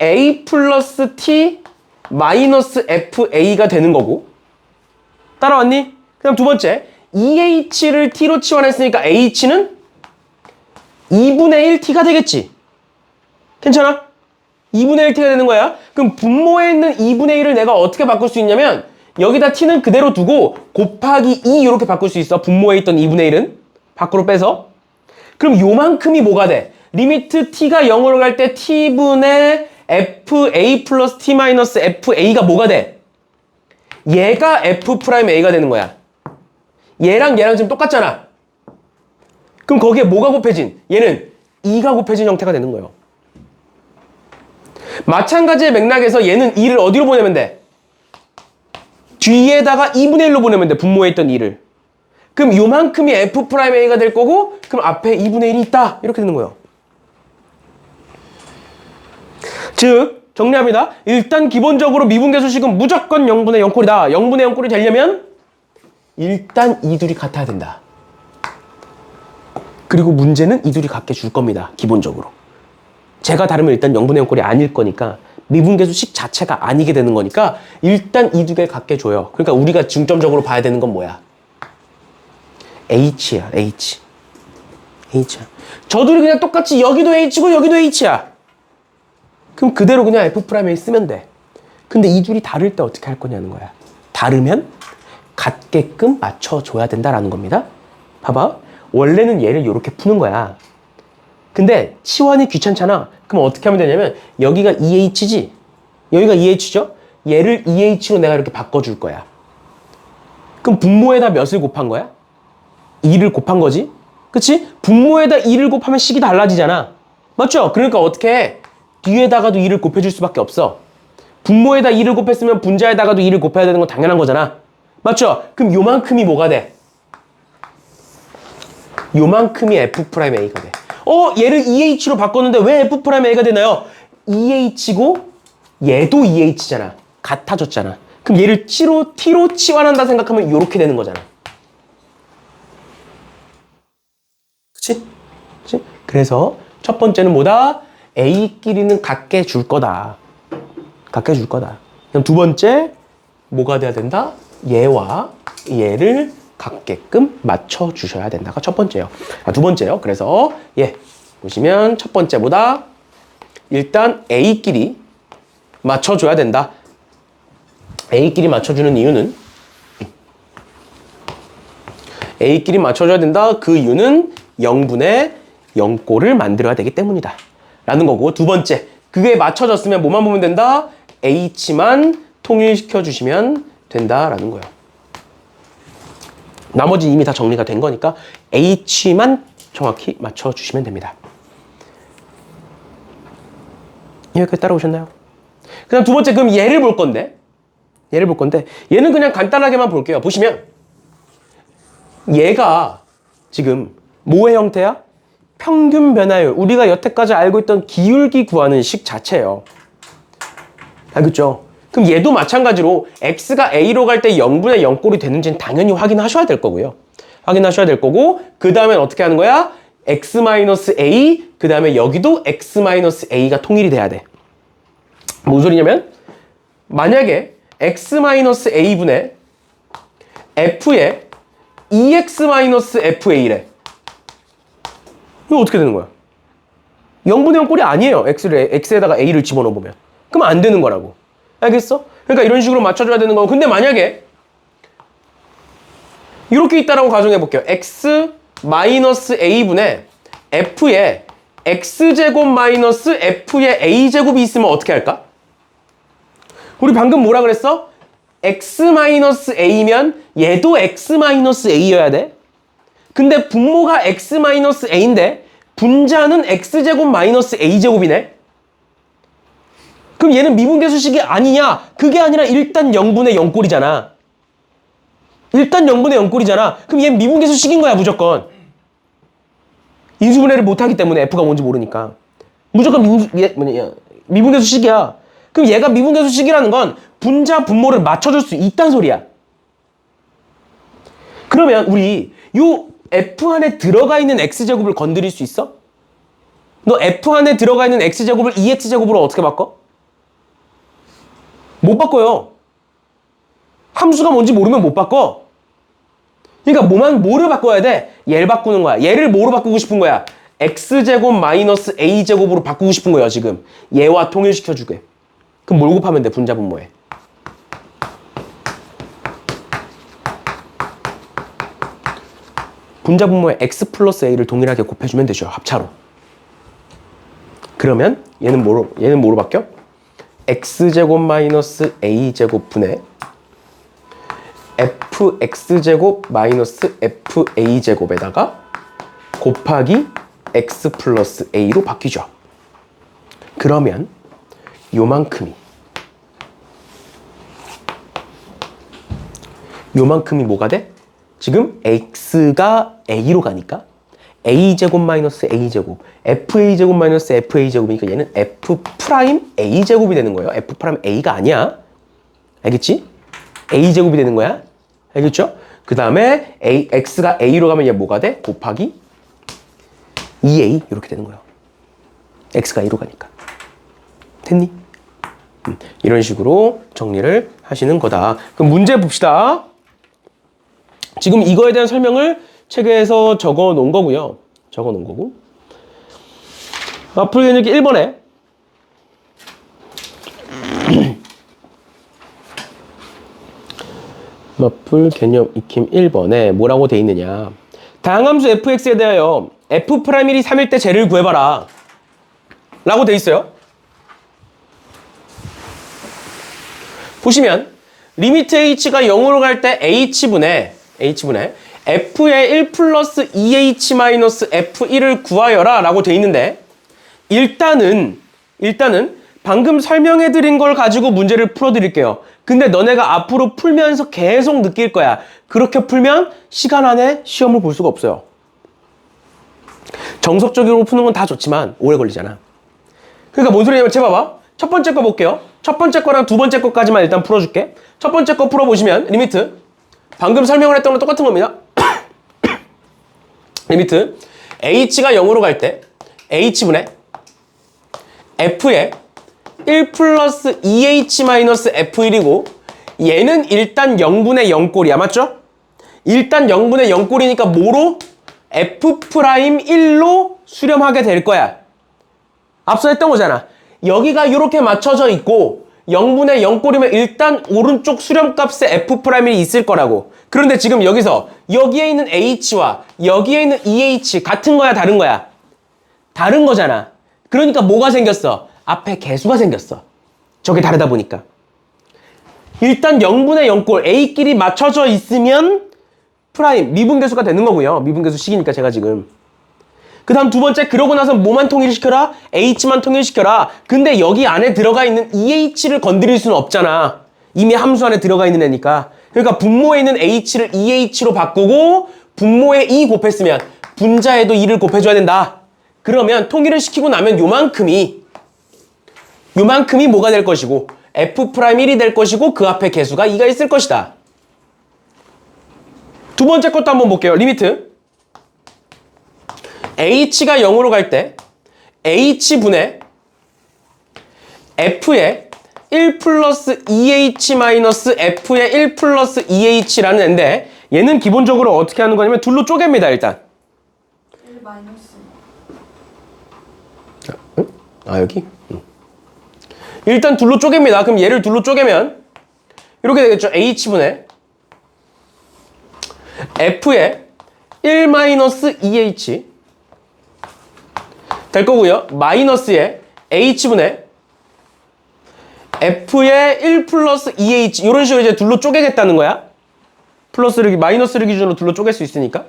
A 플러스 T 마이너스 FA가 되는 거고 따라왔니? 그다음 두 번째 2H를 T로 치환했으니까 H는 2분의 1T가 되겠지. 괜찮아? 2분의 1T가 되는 거야. 그럼 분모에 있는 2분의 1을 내가 어떻게 바꿀 수 있냐면 여기다 T는 그대로 두고 곱하기 2 이렇게 바꿀 수 있어. 분모에 있던 2분의 1은 밖으로 빼서. 그럼 요만큼이 뭐가 돼? 리미트 T가 0으로 갈 때 T분의 FA 플러스 T 마이너스 FA가 뭐가 돼? 얘가 F'A가 되는 거야. 얘랑 지금 똑같잖아. 그럼 거기에 뭐가 곱해진? 얘는 2가 곱해진 형태가 되는 거예요. 마찬가지의 맥락에서 얘는 2를 어디로 보내면 돼? 뒤에다가 2분의 1로 보내면 돼. 분모에 있던 2를. 그럼 요만큼이 F'A가 될 거고 그럼 앞에 2분의 1이 있다. 이렇게 되는 거예요. 즉 정리합니다. 일단 기본적으로 미분계수식은 무조건 0분의 0꼴이다. 0분의 0꼴이 되려면 일단 이 둘이 같아야 된다. 그리고 문제는 이 둘이 같게 줄 겁니다. 기본적으로. 제가 다르면 일단 0분의 0꼴이 아닐 거니까 미분계수식 자체가 아니게 되는 거니까 일단 이 두 개를 같게 줘요. 그러니까 우리가 중점적으로 봐야 되는 건 뭐야? H야, H. H야. 저 둘이 그냥 똑같이 여기도 H고 여기도 H야. 그럼 그대로 그냥 F'A 쓰면 돼. 근데 이 둘이 다를 때 어떻게 할 거냐는 거야. 다르면 같게끔 맞춰줘야 된다라는 겁니다. 봐봐. 원래는 얘를 이렇게 푸는 거야. 근데 치환이 귀찮잖아. 그럼 어떻게 하면 되냐면 여기가 2H지? 여기가 2H죠? 얘를 2H로 내가 이렇게 바꿔줄 거야. 그럼 분모에다 몇을 곱한 거야? 2를 곱한 거지? 그치? 분모에다 2를 곱하면 식이 달라지잖아. 맞죠? 그러니까 어떻게 해? 뒤에다가도 2를 곱해줄 수밖에 없어. 분모에다 2를 곱했으면 분자에다가도 2를 곱해야 되는 건 당연한 거잖아. 맞죠? 그럼 요만큼이 뭐가 돼? 요만큼이 F'A가 돼. 얘를 2H로 바꿨는데 왜 F'A가 되나요? 2H고 얘도 2H잖아. 같아졌잖아. 그럼 얘를 T로 치환한다 생각하면 이렇게 되는 거잖아. 그치? 그치? 그래서 첫 번째는 뭐다? A끼리는 같게 줄 거다. 같게 줄 거다. 그럼 두 번째 뭐가 돼야 된다? 얘와 얘를 같게끔 맞춰주셔야 된다가 첫 번째요. 두 번째요. 그래서 보시면 첫 번째보다 일단 A끼리 맞춰줘야 된다. A끼리 맞춰주는 이유는 A끼리 맞춰줘야 된다. 그 이유는 0분의 0꼴을 만들어야 되기 때문이다. 라는 거고 두 번째 그게 맞춰졌으면 뭐만 보면 된다? H만 통일시켜 주시면 된다라는 거예요. 나머지 이미 다 정리가 된 거니까 H만 정확히 맞춰주시면 됩니다. 여기까지 따라오셨나요? 그 다음 두 번째 그럼 얘를 볼 건데 얘는 그냥 간단하게만 볼게요. 보시면 얘가 지금 뭐의 형태야? 평균 변화율. 우리가 여태까지 알고 있던 기울기 구하는 식 자체예요. 알겠죠? 그럼 얘도 마찬가지로 x가 a로 갈 때 0분의 0꼴이 되는지는 당연히 확인하셔야 될 거고요. 확인하셔야 될 거고 그 다음엔 어떻게 하는 거야? x-a 그 다음에 여기도 x-a가 통일이 돼야 돼. 뭔 소리냐면 만약에 x-a분의 f에 2x-fa래. 이거 어떻게 되는 거야? 0분의 0꼴이 아니에요. x에다가 a를 집어넣어보면. 그럼 안 되는 거라고. 알겠어? 그러니까 이런 식으로 맞춰줘야 되는 거고. 근데 만약에 이렇게 있다라고 가정해 볼게요. x 마이너스 a분의 f에 x제곱 마이너스 f의 a제곱이 있으면 어떻게 할까? 우리 방금 뭐라 그랬어? x 마이너스 a면 얘도 x 마이너스 a여야 돼. 근데 분모가 x 마이너스 a인데 분자는 x제곱 마이너스 a제곱이네. 그럼 얘는 미분계수식이 아니냐? 그게 아니라 일단 0분의 0꼴이잖아. 일단 0분의 0꼴이잖아. 그럼 얘는 미분계수식인 거야 무조건. 인수분해를 못하기 때문에 f가 뭔지 모르니까. 무조건 미분계수식이야. 그럼 얘가 미분계수식이라는 건 분자 분모를 맞춰줄 수 있다는 소리야. 그러면 우리 요 f 안에 들어가 있는 x제곱을 건드릴 수 있어? 너 f 안에 들어가 있는 x제곱을 2x제곱으로 어떻게 바꿔? 못 바꿔요. 함수가 뭔지 모르면 못 바꿔. 그러니까 뭐를 바꿔야 돼? 얘를 바꾸는 거야. 얘를 뭐로 바꾸고 싶은 거야? x제곱 마이너스 a제곱으로 바꾸고 싶은 거야 지금. 얘와 통일시켜주게. 그럼 뭘 곱하면 돼? 분자 분모에. 분자 분모에 x 플러스 a를 동일하게 곱해주면 되죠. 합차로. 그러면 얘는 뭐로 바뀌어? x제곱 마이너스 a제곱 분의 fx제곱 마이너스 fa제곱에다가 곱하기 x 플러스 a로 바뀌죠. 그러면 요만큼이 뭐가 돼? 지금 x가 a로 가니까 a제곱 마이너스 a제곱 fa제곱 마이너스 fa제곱이니까 얘는 f 프라임 a제곱이 되는 거예요. f 프라임 a가 아니야. 알겠지? a제곱이 되는 거야. 알겠죠? 그 다음에 x가 a로 가면 얘 뭐가 돼? 곱하기 2a 이렇게 되는 거예요. x가 a로 가니까. 됐니? 이런 식으로 정리를 하시는 거다. 그럼 문제 봅시다. 지금 이거에 대한 설명을 책에서 적어 놓은 거고요. 적어 놓은 거고. 풀 개념 1번에 풀 개념 익힘 1번에 뭐라고 돼 있느냐. 다항함수 fx에 대하여 f'1이 3일 때 쟤를 구해봐라 라고 돼 있어요. 보시면 리미트 h가 0으로 갈 때 h분의 f의 1 플러스 2h 마이너스 f1을 구하여라 라고 돼 있는데 일단은 방금 설명해드린 걸 가지고 문제를 풀어드릴게요. 근데 너네가 앞으로 풀면서 계속 느낄 거야. 그렇게 풀면 시간 안에 시험을 볼 수가 없어요. 정석적으로 푸는 건 다 좋지만 오래 걸리잖아. 그러니까 뭔 소리냐면 봐봐. 첫 번째 거 볼게요. 첫 번째 거랑 두 번째 거까지만 일단 풀어줄게. 첫 번째 거 풀어보시면 리미트 방금 설명을 했던 거랑 똑같은 겁니다. 리미트 h가 0으로 갈 때 h분의 f의 1 플러스 2h 마이너스 f1이고 얘는 일단 0분의 0꼴이야. 맞죠? 일단 0분의 0꼴이니까 뭐로? f'1로 수렴하게 될 거야. 앞서 했던 거잖아. 여기가 이렇게 맞춰져 있고 0분의 0꼴이면 일단 오른쪽 수렴값에 f'1이 있을 거라고. 그런데 지금 여기에 있는 h와 여기에 있는 2h 같은 거야 다른 거야? 다른 거잖아. 그러니까 뭐가 생겼어? 앞에 개수가 생겼어. 저게 다르다 보니까. 일단 0분의 0꼴 a끼리 맞춰져 있으면 프라임 미분계수가 되는 거고요. 미분계수식이니까 제가 지금. 그 다음 두 번째 그러고 나서 뭐만 통일시켜라? h만 통일시켜라. 근데 여기 안에 들어가 있는 2h를 건드릴 수는 없잖아. 이미 함수 안에 들어가 있는 애니까. 그러니까 분모에 있는 h를 2h로 바꾸고 분모에 2 곱했으면 분자에도 2를 곱해줘야 된다. 그러면 통일을 시키고 나면 요만큼이 뭐가 될 것이고 f'1이 될 것이고 그 앞에 개수가 2가 있을 것이다. 두 번째 것도 한번 볼게요. 리미트 h가 0으로 갈 때 h분의 f의 1 플러스 2h 마이너스 f의 1 플러스 2h라는 애인데 얘는 기본적으로 어떻게 하는 거냐면 둘로 쪼갭니다. 일단 1 마이너스 여기? 일단 둘로 쪼갭니다. 그럼 얘를 둘로 쪼개면 이렇게 되겠죠. H분의 F의 1-2H 될 거고요. 마이너스의 H분의 F의 1 플러스 2H 이런 식으로 이제 둘로 쪼개겠다는 거야. 플러스를 마이너스를 기준으로 둘로 쪼갤 수 있으니까.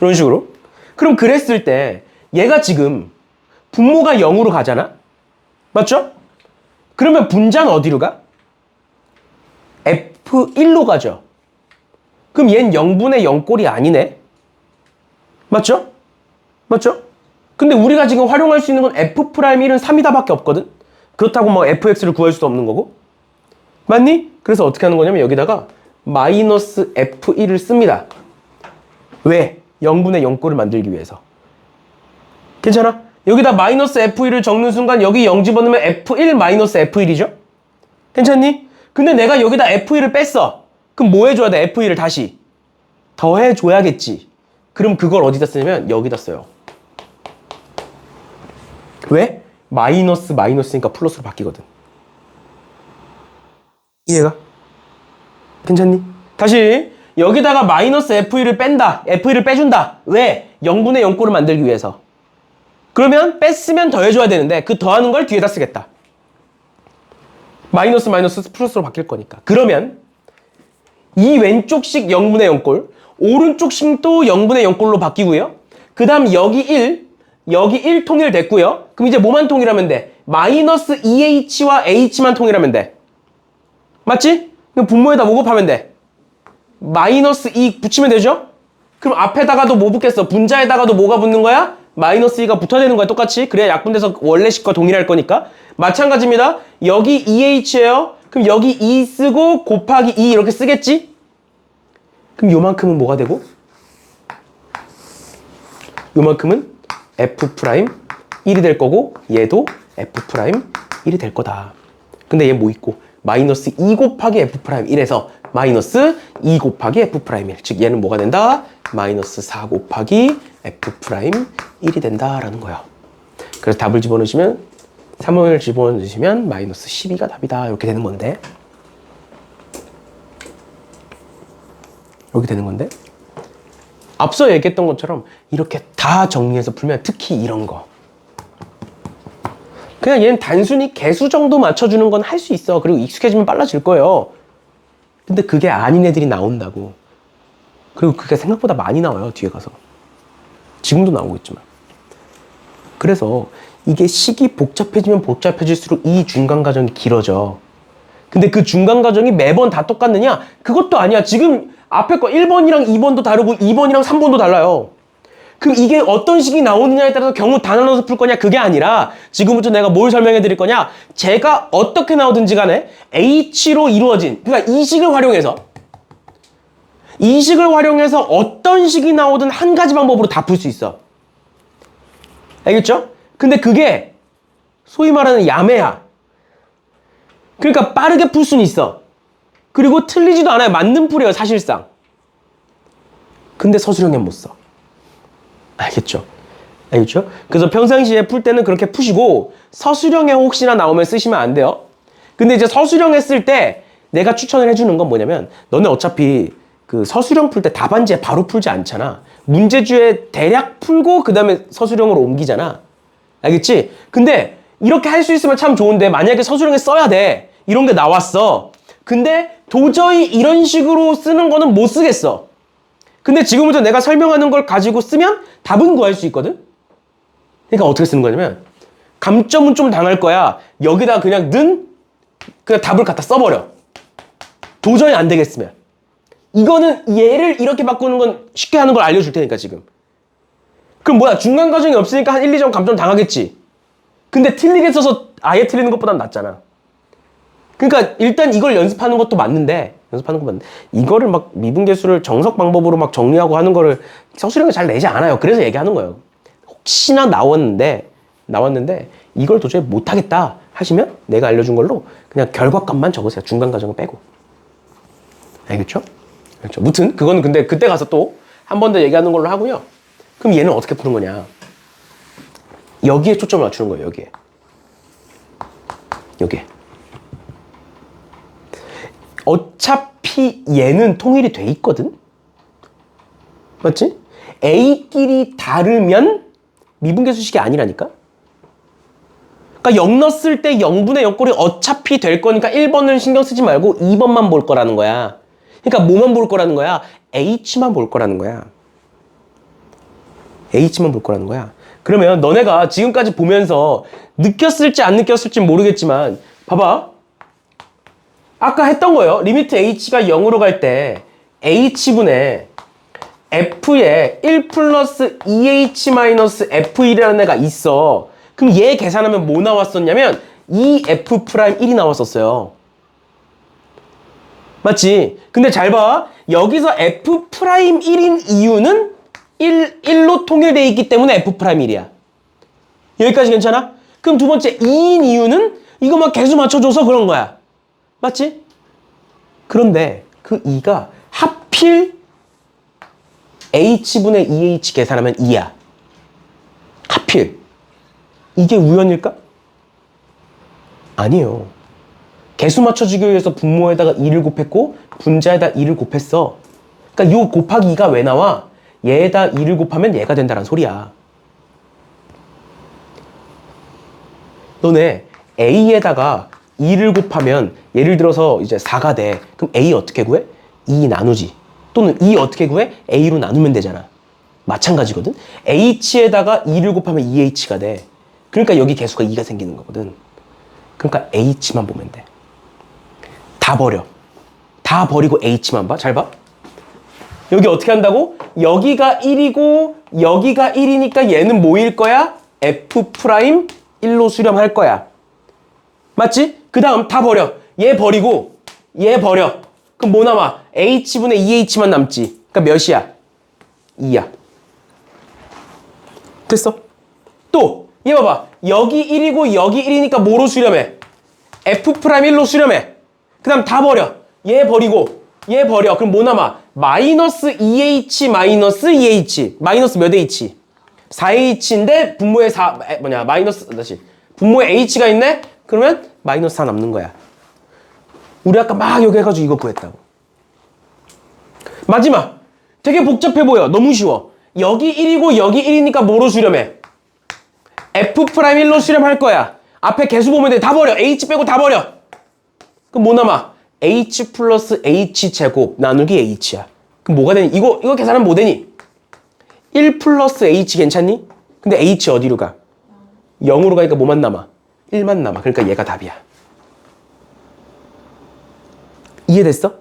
이런 식으로. 그럼 그랬을 때 얘가 지금 분모가 0으로 가잖아? 맞죠? 그러면 분자는 어디로 가? F1로 가죠. 그럼 얘는 0분의 0꼴이 아니네? 맞죠? 맞죠? 근데 우리가 지금 활용할 수 있는 건 F'1은 3이다 밖에 없거든? 그렇다고 뭐 fx를 구할 수도 없는 거고. 맞니? 그래서 어떻게 하는 거냐면 여기다가 마이너스 F1을 씁니다. 왜? 0분의 0꼴을 만들기 위해서. 괜찮아? 여기다 마이너스 F1을 적는 순간 여기 0 집어넣으면 F1 마이너스 F1이죠? 괜찮니? 근데 내가 여기다 F1을 뺐어. 그럼 뭐 해줘야 돼? F1을 다시 더해줘야겠지. 그럼 그걸 어디다 쓰냐면 여기다 써요. 왜? 마이너스 마이너스니까 플러스로 바뀌거든. 이해가? 괜찮니? 다시 여기다가 마이너스 F1을 뺀다. F1을 빼준다. 왜? 0분의 0꼴을 만들기 위해서. 그러면 뺐으면 더해줘야 되는데 그 더하는 걸 뒤에다 쓰겠다. 마이너스 마이너스 플러스로 바뀔 거니까. 그러면 이 왼쪽식 0분의 0꼴, 오른쪽식도 0분의 0꼴로 바뀌고요. 그 다음 여기 1 통일됐고요. 그럼 이제 뭐만 통일하면 돼? 마이너스 2h와 h만 통일하면 돼. 맞지? 그럼 분모에다 뭐 곱하면 돼? 마이너스 2 붙이면 되죠? 그럼 앞에다가도 뭐 붙겠어? 분자에다가도 뭐가 붙는 거야? 마이너스 2가 붙어야 되는 거야, 똑같이. 그래야 약분돼서 원래식과 동일할 거니까. 마찬가지입니다. 여기 2h예요. 그럼 여기 2 쓰고 곱하기 2 이렇게 쓰겠지? 그럼 요만큼은 뭐가 되고? 요만큼은 F'1이 될 거고 얘도 F'1이 될 거다. 근데 얘 뭐 있고? 마이너스 2 곱하기 F'1에서 마이너스 2 곱하기 F'1. 즉 얘는 뭐가 된다? 마이너스 4 곱하기 F'1이 된다라는 거야. 그래서 답을 집어넣으시면 3원을 집어넣으시면 마이너스 12가 답이다. 이렇게 되는 건데. 이렇게 되는 건데. 앞서 얘기했던 것처럼 이렇게 다 정리해서 풀면 특히 이런 거. 그냥 얘는 단순히 개수 정도 맞춰주는 건 할 수 있어. 그리고 익숙해지면 빨라질 거예요. 근데 그게 아닌 애들이 나온다고. 그리고 그게 생각보다 많이 나와요, 뒤에 가서. 지금도 나오고 있지만. 그래서 이게 식이 복잡해지면 복잡해질수록 이 중간 과정이 길어져. 근데 그 중간 과정이 매번 다 똑같느냐? 그것도 아니야. 지금 앞에 거 1번이랑 2번도 다르고 2번이랑 3번도 달라요. 그럼 이게 어떤 식이 나오느냐에 따라서 경우 다 나눠서 풀 거냐? 그게 아니라 지금부터 내가 뭘 설명해 드릴 거냐? 제가 어떻게 나오든지 간에 H로 이루어진, 그러니까 이 식을 활용해서 어떤 식이 나오든 한 가지 방법으로 다 풀 수 있어. 알겠죠? 근데 그게 소위 말하는 야매야. 그러니까 빠르게 풀 수는 있어. 그리고 틀리지도 않아요. 맞는 풀이에요, 사실상. 근데 서술형엔 못 써. 알겠죠? 알겠죠? 그래서 평상시에 풀 때는 그렇게 푸시고 서술형에 혹시나 나오면 쓰시면 안 돼요. 근데 이제 서술형에 쓸 때 내가 추천을 해주는 건 뭐냐면 너네 어차피 그 서술형 풀 때 답안지에 바로 풀지 않잖아. 문제주에 대략 풀고 그 다음에 서술형으로 옮기잖아. 알겠지? 근데 이렇게 할 수 있으면 참 좋은데 만약에 서술형에 써야 돼. 이런 게 나왔어. 근데 도저히 이런 식으로 쓰는 거는 못 쓰겠어. 근데 지금부터 내가 설명하는 걸 가지고 쓰면 답은 구할 수 있거든? 그러니까 어떻게 쓰는 거냐면 감점은 좀 당할 거야. 여기다 그냥 그냥 답을 갖다 써버려. 도저히 안 되겠으면. 이거는 얘를 이렇게 바꾸는 건 쉽게 하는 걸 알려줄 테니까 지금. 그럼 뭐야? 중간 과정이 없으니까 한 1, 2점 감점 당하겠지. 근데 틀리게 써서 아예 틀리는 것보단 낫잖아. 그러니까 일단 이걸 연습하는 것도 맞는데 이거를 막 미분계수를 정석 방법으로 막 정리하고 하는 거를 서술형에 잘 내지 않아요. 그래서 얘기하는 거예요. 혹시나 나왔는데 이걸 도저히 못하겠다 하시면 내가 알려준 걸로 그냥 결과값만 적으세요. 중간 과정을 빼고. 알겠죠? 그렇죠. 무튼 그거는 근데 그때 가서 또 한 번 더 얘기하는 걸로 하고요. 그럼 얘는 어떻게 푸는 거냐? 여기에 초점을 맞추는 거예요. 여기에. 어차피 얘는 통일이 돼 있거든? 맞지? A끼리 다르면 미분계수식이 아니라니까? 그러니까 0 넣었을 때 0분의 옆골이 어차피 될 거니까 1번을 신경 쓰지 말고 2번만 볼 거라는 거야. 그러니까 뭐만 볼 거라는 거야? H만 볼 거라는 거야. H만 볼 거라는 거야. 그러면 너네가 지금까지 보면서 느꼈을지 안 느꼈을지 모르겠지만 봐봐. 아까 했던 거예요. 리미트 H가 0으로 갈 때 H분의 F에 1 플러스 2H 마이너스 F1이라는 애가 있어. 그럼 얘 계산하면 뭐 나왔었냐면 2F'1이 나왔었어요. 맞지? 근데 잘 봐. 여기서 F'1인 이유는 1로 통일되어 있기 때문에 F'1이야. 여기까지 괜찮아? 그럼 두 번째 2인 이유는 이거만 계수 맞춰줘서 그런 거야. 맞지? 그런데 그 2가 하필 H분의 2H 계산하면 2야. 하필. 이게 우연일까? 아니에요. 개수 맞춰주기 위해서 분모에다가 2를 곱했고 분자에다 2를 곱했어. 그러니까 요 곱하기 2가 왜 나와? 얘에다 2를 곱하면 얘가 된다는 소리야. 너네 A에다가 2를 곱하면 예를 들어서 이제 4가 돼. 그럼 A 어떻게 구해? 2 나누지. 또는 2 어떻게 구해? A로 나누면 되잖아. 마찬가지거든. H에다가 2를 곱하면 2H가 돼. 그러니까 여기 개수가 2가 생기는 거거든. 그러니까 H만 보면 돼. 다 버려. 다 버리고 H만 봐. 잘 봐. 여기 어떻게 한다고? 여기가 1이고 여기가 1이니까 얘는 뭐일 거야? F'1로 수렴할 거야. 맞지? 그 다음 다 버려. 얘 버리고 얘 버려. 그럼 뭐 남아? H분의 2H만 남지. 그러니까 몇이야? 2야. 됐어? 또 얘 봐봐. 여기 1이고 여기 1이니까 뭐로 수렴해? F'1로 수렴해. 그 다음 다 버려. 얘 버리고 얘 버려. 그럼 뭐 남아? 마이너스 2H 마이너스 2H. 마이너스 몇 H? 4H인데 분모에 4 마이너스 다시 분모에 H가 있네? 그러면 마이너스 4 남는 거야. 우리 아까 막 여기 해가지고 이거 구했다고. 마지막. 되게 복잡해 보여. 너무 쉬워. 여기 1이고 여기 1이니까 뭐로 수렴해? F'1로 수렴할 거야. 앞에 개수 보면 돼. 다 버려. H 빼고 다 버려. 그럼 뭐 남아? H 플러스 H 제곱 나누기 H야. 그럼 뭐가 되니? 이거 계산하면 뭐 되니? 1 플러스 H 괜찮니? 근데 H 어디로 가? 0으로 가니까 뭐만 남아? 1만 남아. 그러니까 얘가 답이야. 이해됐어?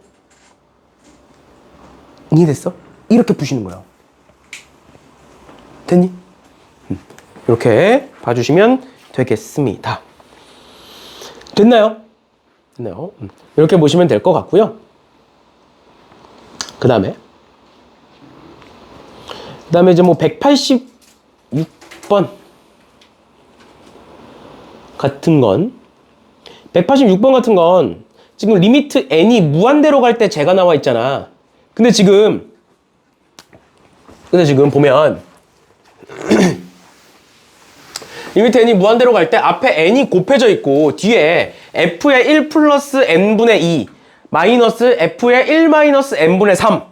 이해됐어? 이렇게 푸시는 거야. 됐니? 이렇게 봐주시면 되겠습니다. 됐나요? 됐나요? 이렇게 보시면 될 것 같고요. 그 다음에 이제 뭐 186번 같은 건 186번 같은 건 지금 리미트 n이 무한대로 갈 때 제가 나와 있잖아. 근데 지금 보면 리미트 n이 무한대로 갈 때 앞에 n이 곱해져 있고 뒤에 f의 1 플러스 n분의 2 마이너스 f의 1 마이너스 n분의 3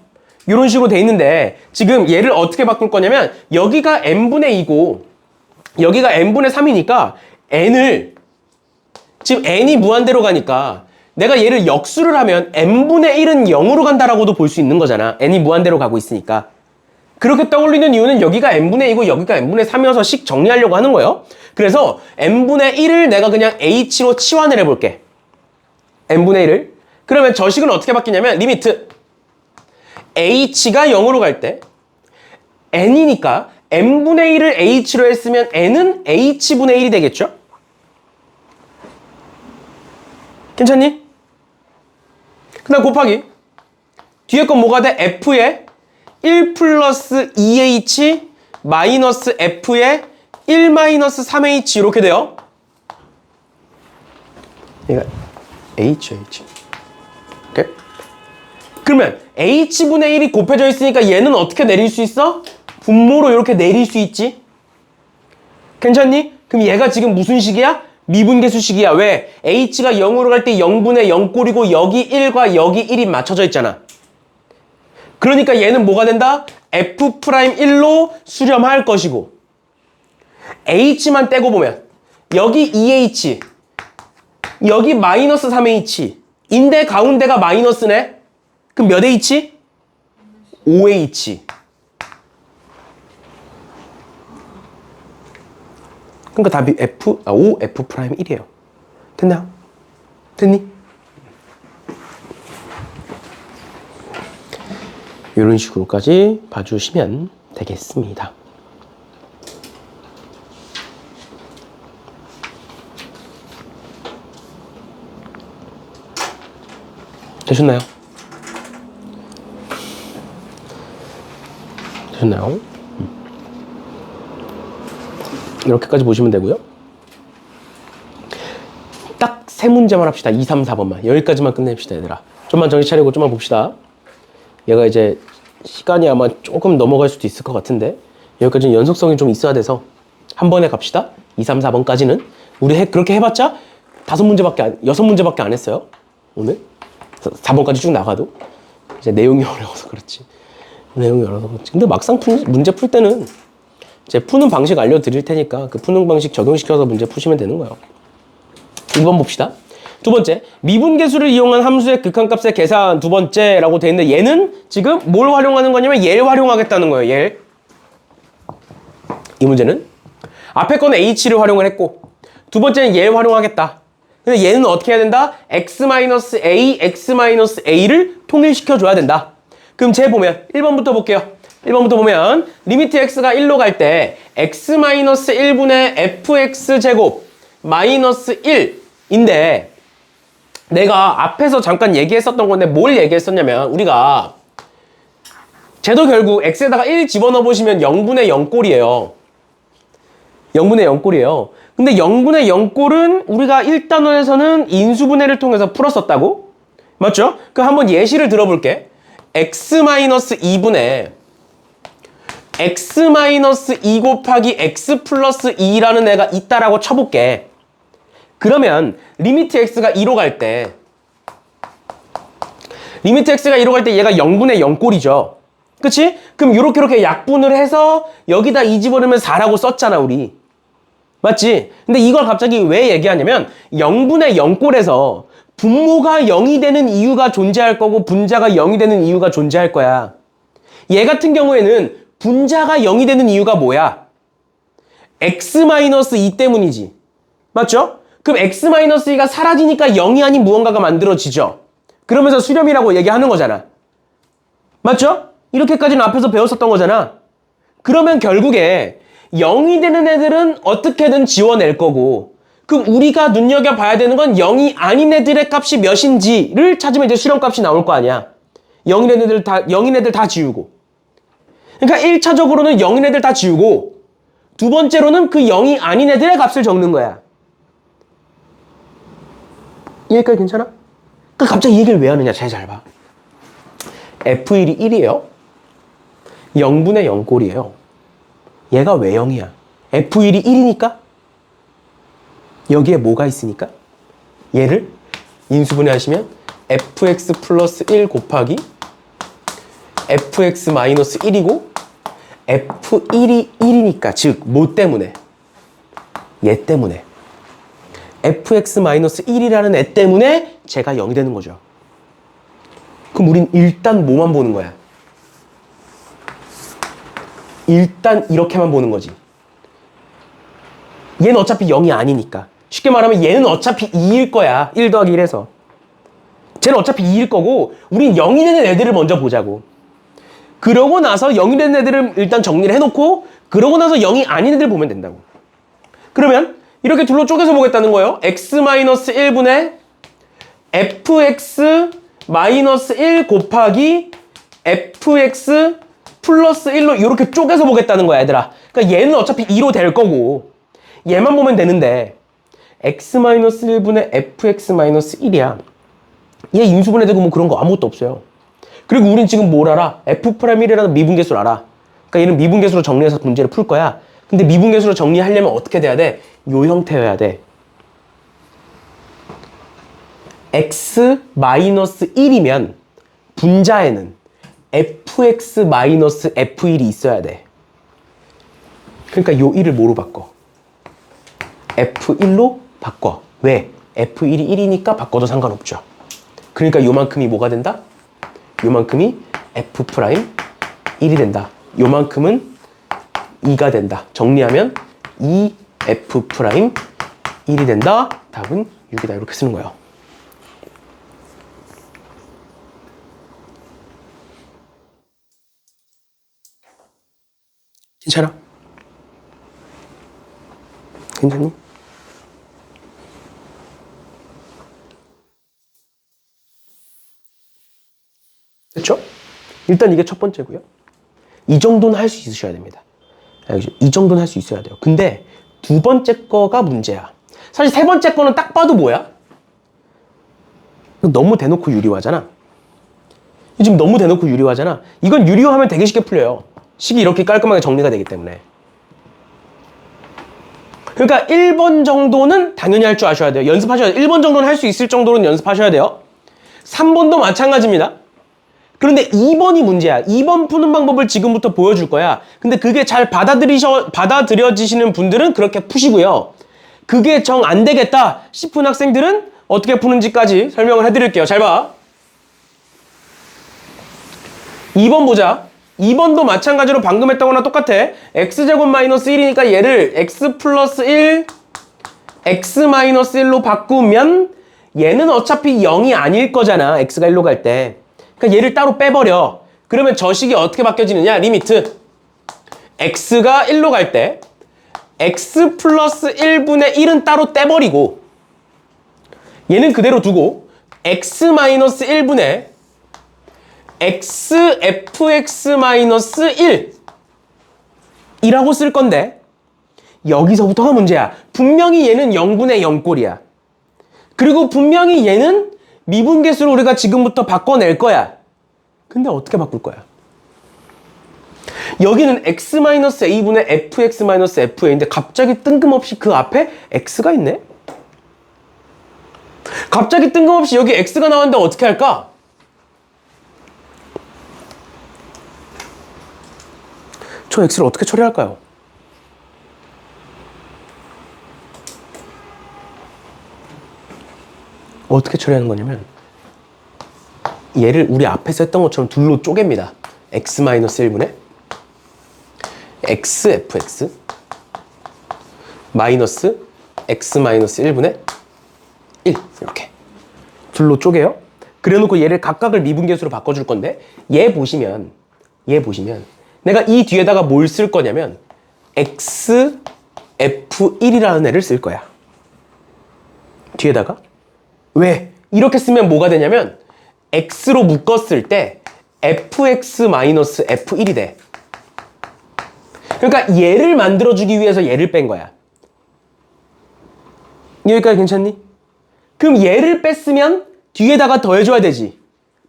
이런 식으로 돼 있는데 지금 얘를 어떻게 바꿀 거냐면 여기가 n분의 2고 여기가 n분의 3이니까 n을 지금 n이 무한대로 가니까 내가 얘를 역수를 하면 n분의 1은 0으로 간다라고도 볼 수 있는 거잖아. n이 무한대로 가고 있으니까. 그렇게 떠올리는 이유는 여기가 n분의 2고 여기가 n분의 3이어서 식 정리하려고 하는 거예요. 그래서 n분의 1을 내가 그냥 h로 치환을 해볼게. n분의 1을. 그러면 저 식은 어떻게 바뀌냐면 리미트 h가 0으로 갈 때 n이니까 n분의 1을 h로 했으면 n은 h분의 1이 되겠죠? 괜찮니? 그 다음 곱하기 뒤에 건 뭐가 돼? f의 1 플러스 2h 마이너스 f의 1 마이너스 3h 이렇게 돼요. 얘가 h. 오케이? 그러면 h분의 1이 곱해져 있으니까 얘는 어떻게 내릴 수 있어? 분모로 이렇게 내릴 수 있지. 괜찮니? 그럼 얘가 지금 무슨 식이야? 미분계수식이야. 왜? h가 0으로 갈 때 0분의 0꼴이고 여기 1과 여기 1이 맞춰져 있잖아. 그러니까 얘는 뭐가 된다? F'1로 수렴할 것이고 h만 떼고 보면 여기 2h 여기 마이너스 3h 인데 가운데가 마이너스네? 그럼 몇 h? 5h. 그러니까 답이 F'1이에요. 됐나요? 됐니? 이런 식으로까지 봐주시면 되겠습니다. 되셨나요? 되셨나요? 이렇게까지 보시면 되고요. 딱 세 문제만 합시다. 2, 3, 4번만. 여기까지만 끝냅시다, 얘들아. 좀만 정신 차리고 좀만 봅시다. 얘가 이제 시간이 아마 조금 넘어갈 수도 있을 것 같은데 여기까지는 연속성이 좀 있어야 돼서 한 번에 갑시다. 2, 3, 4번까지는. 우리 그렇게 해봤자 6문제밖에 안 했어요. 오늘. 4번까지 쭉 나가도. 이제 내용이 어려워서 그렇지. 내용이 어려워서 그렇지. 근데 막상 문제 풀 때는 제 푸는 방식 알려드릴 테니까 그 푸는 방식 적용시켜서 문제 푸시면 되는 거예요. 2번 봅시다. 두 번째, 미분계수를 이용한 함수의 극한값의 계산 두 번째라고 돼 있는데 얘는 지금 뭘 활용하는 거냐면 얘를 활용하겠다는 거예요. 얘. 이 문제는 앞에 거는 h를 활용을 했고 두 번째는 얘를 활용하겠다. 근데 얘는 어떻게 해야 된다? x-a, x-a를 통일시켜줘야 된다. 그럼 쟤 보면 1번부터 볼게요. 1번부터 보면 리미트 x가 1로 갈 때 x-1분의 fx제곱 마이너스 1인데 내가 앞에서 잠깐 얘기했었던 건데 뭘 얘기했었냐면 우리가 쟤도 결국 x에다가 1 집어넣어 보시면 0분의 0꼴이에요. 0분의 0꼴이에요. 근데 0분의 0꼴은 우리가 1단원에서는 인수분해를 통해서 풀었었다고? 맞죠? 그럼 한번 예시를 들어볼게. x-2분의 x-2 곱하기 x 플러스 2라는 애가 있다라고 쳐볼게. 그러면 리미트 x가 2로 갈 때 얘가 0분의 0꼴이죠. 그치? 그럼 요렇게 약분을 해서 여기다 2 집어넣으면 4라고 썼잖아 우리. 맞지? 근데 이걸 갑자기 왜 얘기하냐면 0분의 0꼴에서 분모가 0이 되는 이유가 존재할 거고 분자가 0이 되는 이유가 존재할 거야. 얘 같은 경우에는 분자가 0이 되는 이유가 뭐야? x-2 때문이지. 맞죠? 그럼 x-2가 사라지니까 0이 아닌 무언가가 만들어지죠. 그러면서 수렴이라고 얘기하는 거잖아. 맞죠? 이렇게까지는 앞에서 배웠었던 거잖아. 그러면 결국에 0이 되는 애들은 어떻게든 지워낼 거고 그럼 우리가 눈여겨봐야 되는 건 0이 아닌 애들의 값이 몇인지를 찾으면 이제 수렴값이 나올 거 아니야. 0인 애들 다 지우고 그러니까 1차적으로는 0인 애들 다 지우고 두 번째로는 그 0이 아닌 애들의 값을 적는 거야. 여기까지 괜찮아? 그러니까 갑자기 이 얘기를 왜 하느냐 잘 봐. F1이 1이에요. 0분의 0꼴이에요. 얘가 왜 0이야? F1이 1이니까? 여기에 뭐가 있으니까? 얘를 인수분해 하시면 fx 플러스 1 곱하기 fx 마이너스 1이고 f1이 1이니까 즉 뭐 때문에? 얘 때문에 fx 마이너스 1이라는 애 때문에 제가 0이 되는 거죠. 그럼 우린 일단 뭐만 보는 거야? 일단 이렇게만 보는 거지. 얘는 어차피 0이 아니니까. 쉽게 말하면 얘는 어차피 2일 거야. 1 더하기 1에서. 쟤는 어차피 2일 거고 우린 0이 되는 애들을 먼저 보자고. 그러고 나서 0이 되는 애들을 일단 정리를 해놓고 그러고 나서 0이 아닌 애들 보면 된다고. 그러면 이렇게 둘로 쪼개서 보겠다는 거예요. x-1분의 fx-1 곱하기 fx 플러스 1로 이렇게 쪼개서 보겠다는 거야 얘들아. 그러니까 얘는 어차피 2로 될 거고 얘만 보면 되는데 x-1분의 fx-1이야. 얘 인수분해되고 뭐 그런 거 아무것도 없어요. 그리고 우린 지금 뭘 알아? f'1이라는 미분계수를 알아. 그러니까 얘는 미분계수로 정리해서 문제를 풀 거야. 근데 미분계수로 정리하려면 어떻게 돼야 돼? 요 형태여야 돼. x-1이면 분자에는 fx-f1이 있어야 돼. 그러니까 요 1을 뭐로 바꿔? f1로 바꿔. 왜? f1이 1이니까 바꿔도 상관없죠. 그러니까 요만큼이 뭐가 된다? 요만큼이 f'1이 된다. 요만큼은 2가 된다. 정리하면 2f'1이 된다. 답은 6이다. 이렇게 쓰는 거예요. 괜찮아? 괜찮니? 됐죠? 일단 이게 첫 번째고요. 이 정도는 할 수 있으셔야 됩니다. 알겠죠? 이 정도는 할 수 있어야 돼요. 근데 두 번째 거가 문제야. 사실 세 번째 거는 딱 봐도 뭐야? 너무 대놓고 유리화잖아. 지금 너무 대놓고 유리화잖아. 이건 유리화하면 되게 쉽게 풀려요. 식이 이렇게 깔끔하게 정리가 되기 때문에. 그러니까 1번 정도는 당연히 할 줄 아셔야 돼요. 연습하셔야 돼요. 1번 정도는 할 수 있을 정도로는 연습하셔야 돼요. 3번도 마찬가지입니다. 그런데 2번이 문제야. 2번 푸는 방법을 지금부터 보여줄 거야. 근데 그게 잘 받아들여지시는 분들은 그렇게 푸시고요. 그게 정 안 되겠다 싶은 학생들은 어떻게 푸는지까지 설명을 해드릴게요. 잘 봐. 2번 보자. 2번도 마찬가지로 방금 했던 거나 똑같아. x제곱 마이너스 1이니까 얘를 x 플러스 1, x 마이너스 1로 바꾸면 얘는 어차피 0이 아닐 거잖아. x가 1로 갈 때. 그러니까 얘를 따로 빼버려. 그러면 저 식이 어떻게 바뀌어지느냐? 리미트. x가 1로 갈 때 x 플러스 1분의 1은 따로 떼버리고 얘는 그대로 두고 x 마이너스 1분의 x fx 마이너스 1이라고 쓸 건데 여기서부터가 문제야. 분명히 얘는 0분의 0꼴이야. 그리고 분명히 얘는 미분계수를 우리가 지금부터 바꿔낼 거야. 근데 어떻게 바꿀 거야? 여기는 x-a분의 fx-fa인데 갑자기 뜬금없이 그 앞에 x가 있네? 갑자기 뜬금없이 여기 x가 나왔는데 어떻게 할까? 저 x를 어떻게 처리할까요? 어떻게 처리하는 거냐면 얘를 우리 앞에서 했던 것처럼 둘로 쪼갭니다. x-1분의 xfx 마이너스 x-1분의 1 이렇게 둘로 쪼개요. 그래놓고 얘를 각각을 미분계수로 바꿔줄 건데 얘 보시면 내가 이 뒤에다가 뭘 쓸 거냐면 xf1이라는 애를 쓸 거야. 뒤에다가 왜? 이렇게 쓰면 뭐가 되냐면 x로 묶었을 때 fx-f1이 돼. 그러니까 얘를 만들어주기 위해서 얘를 뺀 거야. 여기까지 괜찮니? 그럼 얘를 뺐으면 뒤에다가 더해줘야 되지.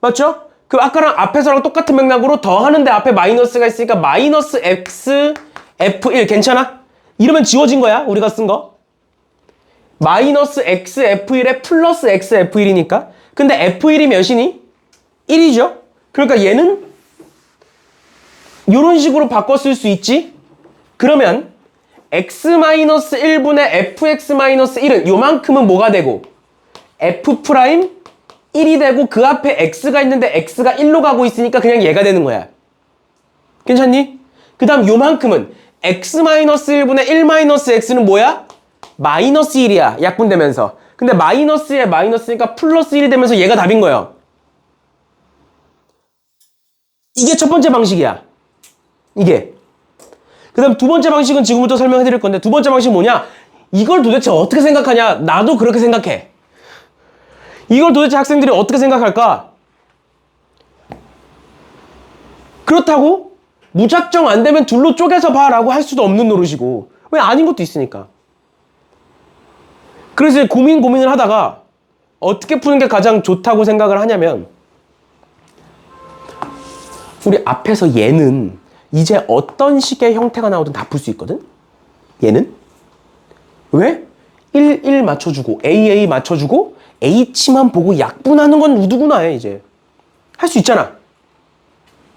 맞죠? 그 아까랑 앞에서랑 똑같은 맥락으로 더하는데 앞에 마이너스가 있으니까 마이너스 x f1 괜찮아? 이러면 지워진 거야 우리가 쓴 거. 마이너스 x f1에 플러스 x f1이니까. 근데 f1이 몇이니? 1이죠? 그러니까 얘는 이런 식으로 바꿔 쓸 수 있지? 그러면 x-1분의 fx-1은 요만큼은 뭐가 되고 f'1이 되고 그 앞에 x가 있는데 x가 1로 가고 있으니까 그냥 얘가 되는 거야. 괜찮니? 그 다음 요만큼은 x-1분의 1-x는 뭐야? 마이너스 1이야. 약분되면서. 근데 마이너스에 마이너스니까 플러스 1이 되면서 얘가 답인 거예요. 이게 첫 번째 방식이야. 이게. 그 다음 두 번째 방식은 지금부터 설명해 드릴 건데 두 번째 방식은 뭐냐? 이걸 도대체 어떻게 생각하냐? 나도 그렇게 생각해. 이걸 도대체 학생들이 어떻게 생각할까? 그렇다고 무작정 안 되면 둘로 쪼개서 봐 라고 할 수도 없는 노릇이고 왜 아닌 것도 있으니까. 그래서 고민을 하다가 어떻게 푸는 게 가장 좋다고 생각을 하냐면 우리 앞에서 얘는 이제 어떤 식의 형태가 나오든 다 풀 수 있거든? 얘는? 왜? 1, 1 맞춰주고 A, A 맞춰주고 H만 보고 약분하는 건 누구나 해 이제. 할 수 있잖아.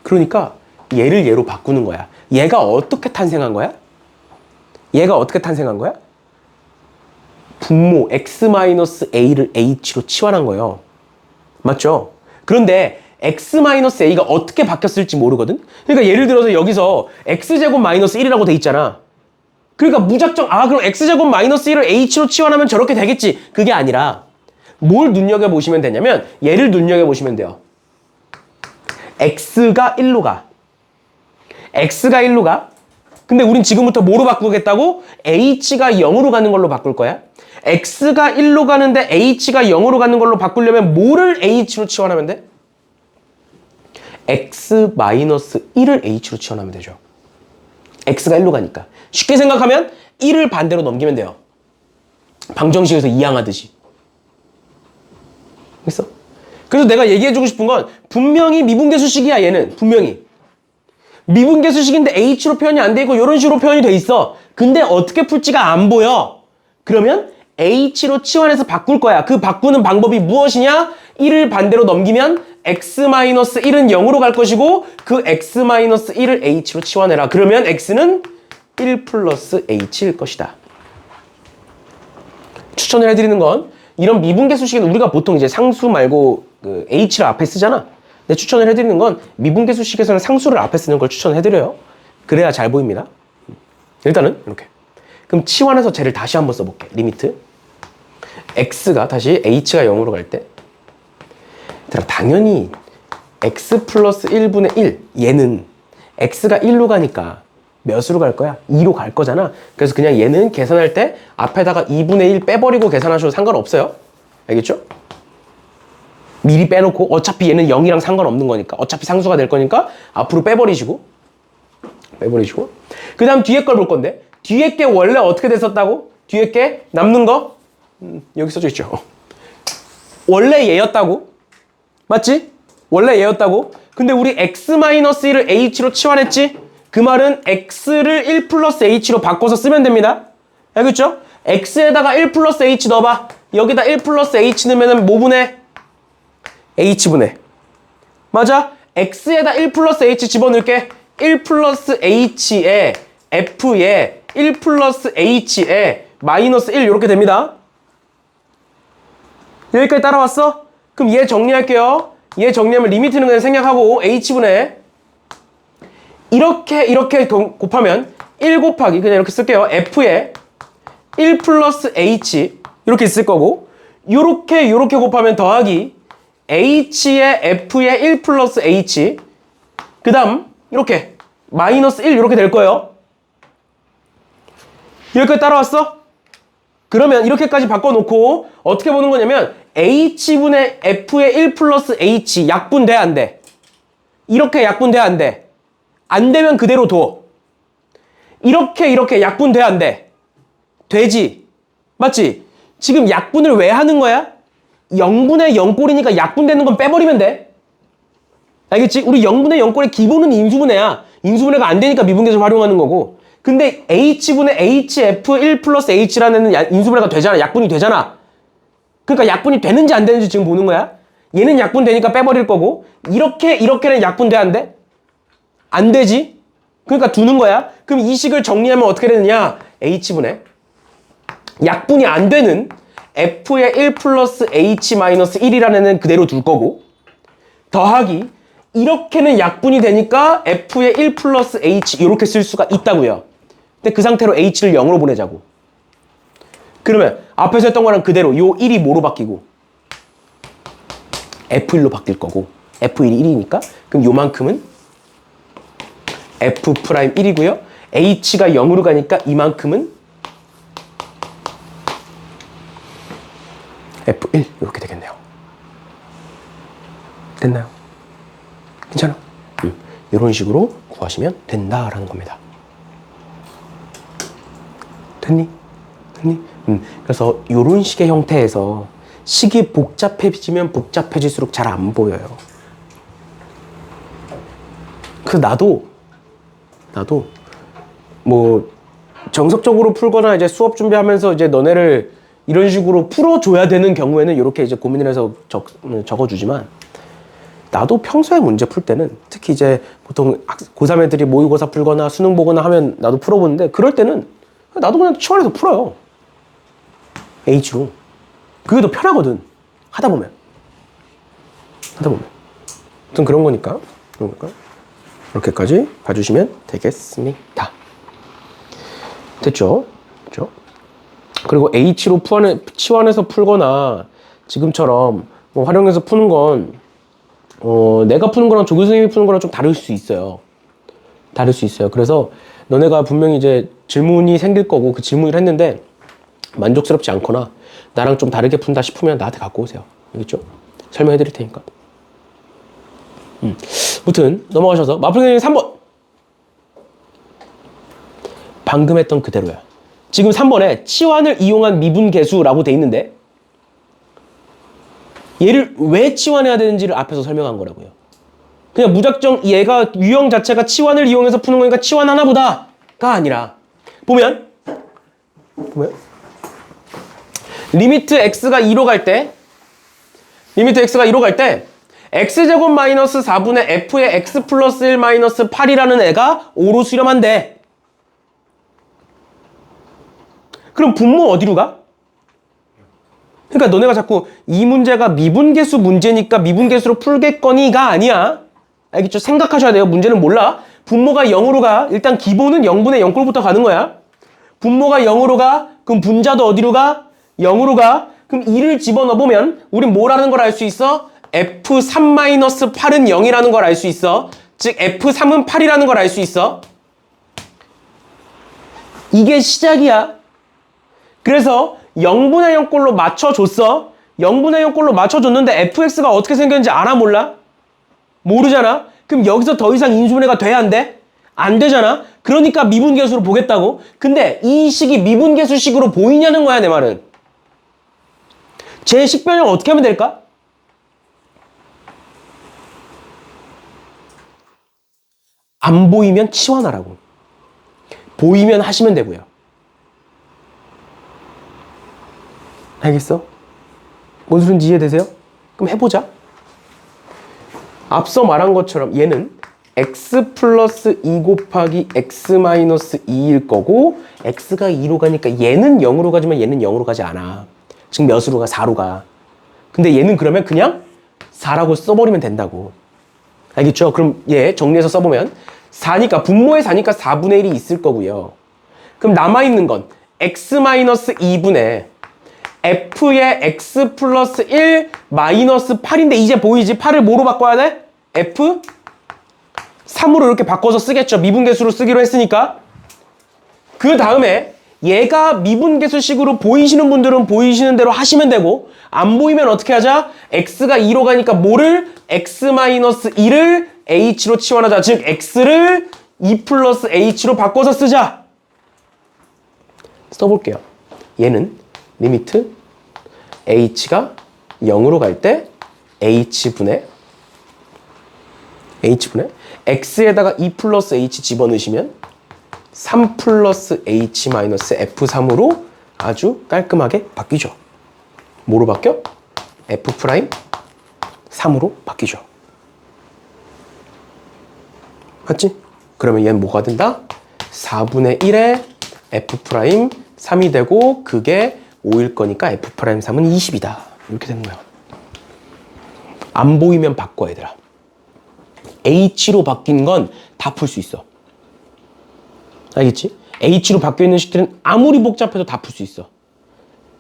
그러니까 얘를 얘로 바꾸는 거야. 얘가 어떻게 탄생한 거야? 얘가 어떻게 탄생한 거야? 분모 x-a를 h로 치환한 거예요. 맞죠? 그런데 x-a가 어떻게 바뀌었을지 모르거든? 그러니까 예를 들어서 여기서 x제곱 마이너스 1이라고 돼 있잖아. 그러니까 무작정 그럼 x제곱 마이너스 1을 h로 치환하면 저렇게 되겠지. 그게 아니라 뭘 눈여겨보시면 되냐면 얘를 눈여겨보시면 돼요. x가 1로 가. x가 1로 가. 근데 우린 지금부터 뭐로 바꾸겠다고? h가 0으로 가는 걸로 바꿀 거야. x가 1로 가는데 h가 0으로 가는 걸로 바꾸려면 뭐를 h로 치환하면 돼? x-1을 h로 치환하면 되죠. x가 1로 가니까. 쉽게 생각하면 1을 반대로 넘기면 돼요. 방정식에서 이항하듯이. 됐어? 그래서 내가 얘기해주고 싶은 건 분명히 미분계수식이야 얘는. 분명히. 미분계수식인데 h로 표현이 안 돼 있고 이런 식으로 표현이 돼 있어. 근데 어떻게 풀지가 안 보여. 그러면 h로 치환해서 바꿀 거야. 그 바꾸는 방법이 무엇이냐? 1을 반대로 넘기면 x-1은 0으로 갈 것이고 그 x-1을 h로 치환해라. 그러면 x는 1 플러스 h일 것이다. 추천을 해드리는 건 이런 미분계수식은 우리가 보통 이제 상수 말고 그 h를 앞에 쓰잖아. 근데 추천을 해드리는 건 미분계수식에서는 상수를 앞에 쓰는 걸 추천해드려요. 그래야 잘 보입니다. 일단은 이렇게. 그럼 치환해서 쟤를 다시 한번 써볼게. 리미트. x가 다시 h가 0으로 갈 때 당연히 x 플러스 1분의 1 얘는 x가 1로 가니까 몇으로 갈 거야? 2로 갈 거잖아. 그래서 그냥 얘는 계산할 때 앞에다가 2분의 1 빼버리고 계산하셔도 상관없어요. 알겠죠? 미리 빼놓고 어차피 얘는 0이랑 상관없는 거니까 어차피 상수가 될 거니까 앞으로 빼버리시고 그 다음 뒤에 걸 볼 건데 뒤에 게 원래 어떻게 됐었다고? 뒤에 게 남는 거? 여기 써져 있죠. 원래 얘였다고? 맞지? 원래 얘였다고? 근데 우리 x-1을 h로 치환했지? 그 말은 x를 1 플러스 h로 바꿔서 쓰면 됩니다. 알겠죠? x에다가 1 플러스 h 넣어봐. 여기다 1 플러스 h 넣으면 뭐 분해? h 분해. 맞아? x에다 1 플러스 h 집어넣을게. 1 플러스 h에 f에 1 플러스 h에 마이너스 1 이렇게 됩니다. 여기까지 따라왔어? 그럼 얘 정리할게요. 얘 정리하면 리미트는 그냥 생략하고 h분해 이렇게 곱하면 1 곱하기 그냥 이렇게 쓸게요. f에 1 플러스 h 이렇게 있을 거고 요렇게 곱하면 더하기 h에 f에 1 플러스 h 그 다음 이렇게 마이너스 1 이렇게 될 거예요. 여기까지 따라왔어? 그러면 이렇게까지 바꿔놓고 어떻게 보는 거냐면 h분의 f의 1 플러스 h 약분돼 안 돼? 이렇게 약분돼 안 돼? 안 되면 그대로 둬. 이렇게 약분돼 안 돼? 되지? 맞지? 지금 약분을 왜 하는 거야? 0분의 0꼴이니까 약분되는 건 빼버리면 돼. 알겠지? 우리 0분의 0꼴의 기본은 인수분해야. 인수분해가 안 되니까 미분계수를 활용하는 거고. 근데 h분의 hf 1 플러스 h라는 애는 인수분해가 되잖아. 약분이 되잖아. 그러니까 약분이 되는지 안 되는지 지금 보는 거야. 얘는 약분되니까 빼버릴 거고 이렇게는 약분돼 안 돼? 안 되지? 그러니까 두는 거야. 그럼 이 식을 정리하면 어떻게 되느냐? h분의 약분이 안 되는 f의 1 플러스 h 마이너스 1이라는 애는 그대로 둘 거고 더하기 이렇게는 약분이 되니까 f의 1 플러스 h 이렇게 쓸 수가 있다고요. 근데 그 상태로 h를 0으로 보내자고. 그러면 앞에서 했던 거랑 그대로 요 1이 뭐로 바뀌고 f1로 바뀔 거고 f1이 1이니까 그럼 요만큼은 f'1이고요. h가 0으로 가니까 이만큼은 f1 이렇게 되겠네요. 됐나요? 괜찮아? 이런 식으로 구하시면 된다라는 겁니다. 됐니? 그래서 이런 식의 형태에서 식이 복잡해지면 복잡해질수록 잘 안 보여요. 그래서 나도 뭐 정석적으로 풀거나 이제 수업 준비하면서 이제 너네를 이런 식으로 풀어줘야 되는 경우에는 이렇게 이제 고민을 해서 적어주지만 나도 평소에 문제 풀 때는 특히 이제 보통 고3 애들이 모의고사 풀거나 수능 보거나 하면 나도 풀어보는데 그럴 때는 나도 그냥 치환해서 풀어요. H로. 그게 더 편하거든. 하다 보면. 아무튼 그런 거니까. 이렇게까지 봐주시면 되겠습니다. 됐죠? 그렇죠? 그리고 H로 치환해서 풀거나 지금처럼 뭐 활용해서 푸는 건 내가 푸는 거랑 조교 선생님이 푸는 거랑 좀 다를 수 있어요. 그래서 너네가 분명히 이제 질문이 생길 거고 그 질문을 했는데 만족스럽지 않거나 나랑 좀 다르게 푼다 싶으면 나한테 갖고 오세요. 알겠죠? 설명해 드릴 테니까. 아무튼 넘어가셔서 마플 선생님 3번. 방금 했던 그대로야. 지금 3번에 치환을 이용한 미분계수라고 돼 있는데 얘를 왜 치환해야 되는지를 앞에서 설명한 거라고요. 그냥 무작정 얘가 유형 자체가 치환을 이용해서 푸는 거니까 치환하나 보다가 아니라 보면 리미트 x가 2로 갈 때 x제곱 마이너스 4분의 f의 x 플러스 1 마이너스 8이라는 애가 5로 수렴한대. 그럼 분모 어디로 가? 그러니까 너네가 자꾸 이 문제가 미분계수 문제니까 미분계수로 풀겠거니가 아니야. 알겠죠? 생각하셔야 돼요. 문제는 몰라. 분모가 0으로 가. 일단 기본은 0분의 0꼴부터 가는 거야. 분모가 0으로 가. 그럼 분자도 어디로 가? 0으로 가. 그럼 2를 집어넣어보면 우린 뭐라는 걸 알 수 있어? F3-8은 0이라는 걸 알 수 있어. 즉 F3은 8이라는 걸 알 수 있어. 이게 시작이야. 그래서 0분의 0꼴로 맞춰줬어. 0분의 0꼴로 맞춰줬는데 fx가 어떻게 생겼는지 알아 몰라? 모르잖아. 그럼 여기서 더 이상 인수분해가 돼 안 돼? 안 되잖아. 그러니까 미분계수로 보겠다고. 근데 이 식이 미분계수식으로 보이냐는 거야 내 말은. 제 식변형 어떻게 하면 될까? 안 보이면 치환하라고. 보이면 하시면 되고요. 알겠어? 뭔 소린지 이해되세요? 그럼 해보자. 앞서 말한 것처럼 얘는 x 플러스 2 곱하기 x 마이너스 2일 거고 x가 2로 가니까 얘는 0으로 가지만 얘는 0으로 가지 않아. 지금 몇으로 가? 4로 가. 근데 얘는 그러면 그냥 4라고 써버리면 된다고. 알겠죠? 그럼 얘 정리해서 써보면 4니까 분모에 4니까 4분의 1이 있을 거고요. 그럼 남아있는 건 x 마이너스 2분의 f의 x 플러스 1 마이너스 8인데 이제 보이지? 8을 뭐로 바꿔야 돼? f 3으로 이렇게 바꿔서 쓰겠죠. 미분계수로 쓰기로 했으니까. 그 다음에 얘가 미분계수식으로 보이시는 분들은 보이시는 대로 하시면 되고 안 보이면 어떻게 하자? x가 2로 가니까 뭐를? x 마이너스 2를 h로 치환하자. 즉 x를 2 플러스 h로 바꿔서 쓰자. 써볼게요. 얘는 리미트 h가 0으로 갈 때 h분의 x에다가 2 플러스 h 집어넣으시면 3 플러스 h 마이너스 f3으로 아주 깔끔하게 바뀌죠. 뭐로 바뀌어? f 프라임 3으로 바뀌죠. 맞지? 그러면 얘는 뭐가 된다? 4분의 1에 f 프라임 3이 되고 그게 5일 거니까 f 프라임 3은 20이다. 이렇게 되는 거야. 안 보이면 바꿔 얘들아. h로 바뀐 건 다 풀 수 있어. 알겠지? h로 바뀌어 있는 식들은 아무리 복잡해도 다 풀 수 있어.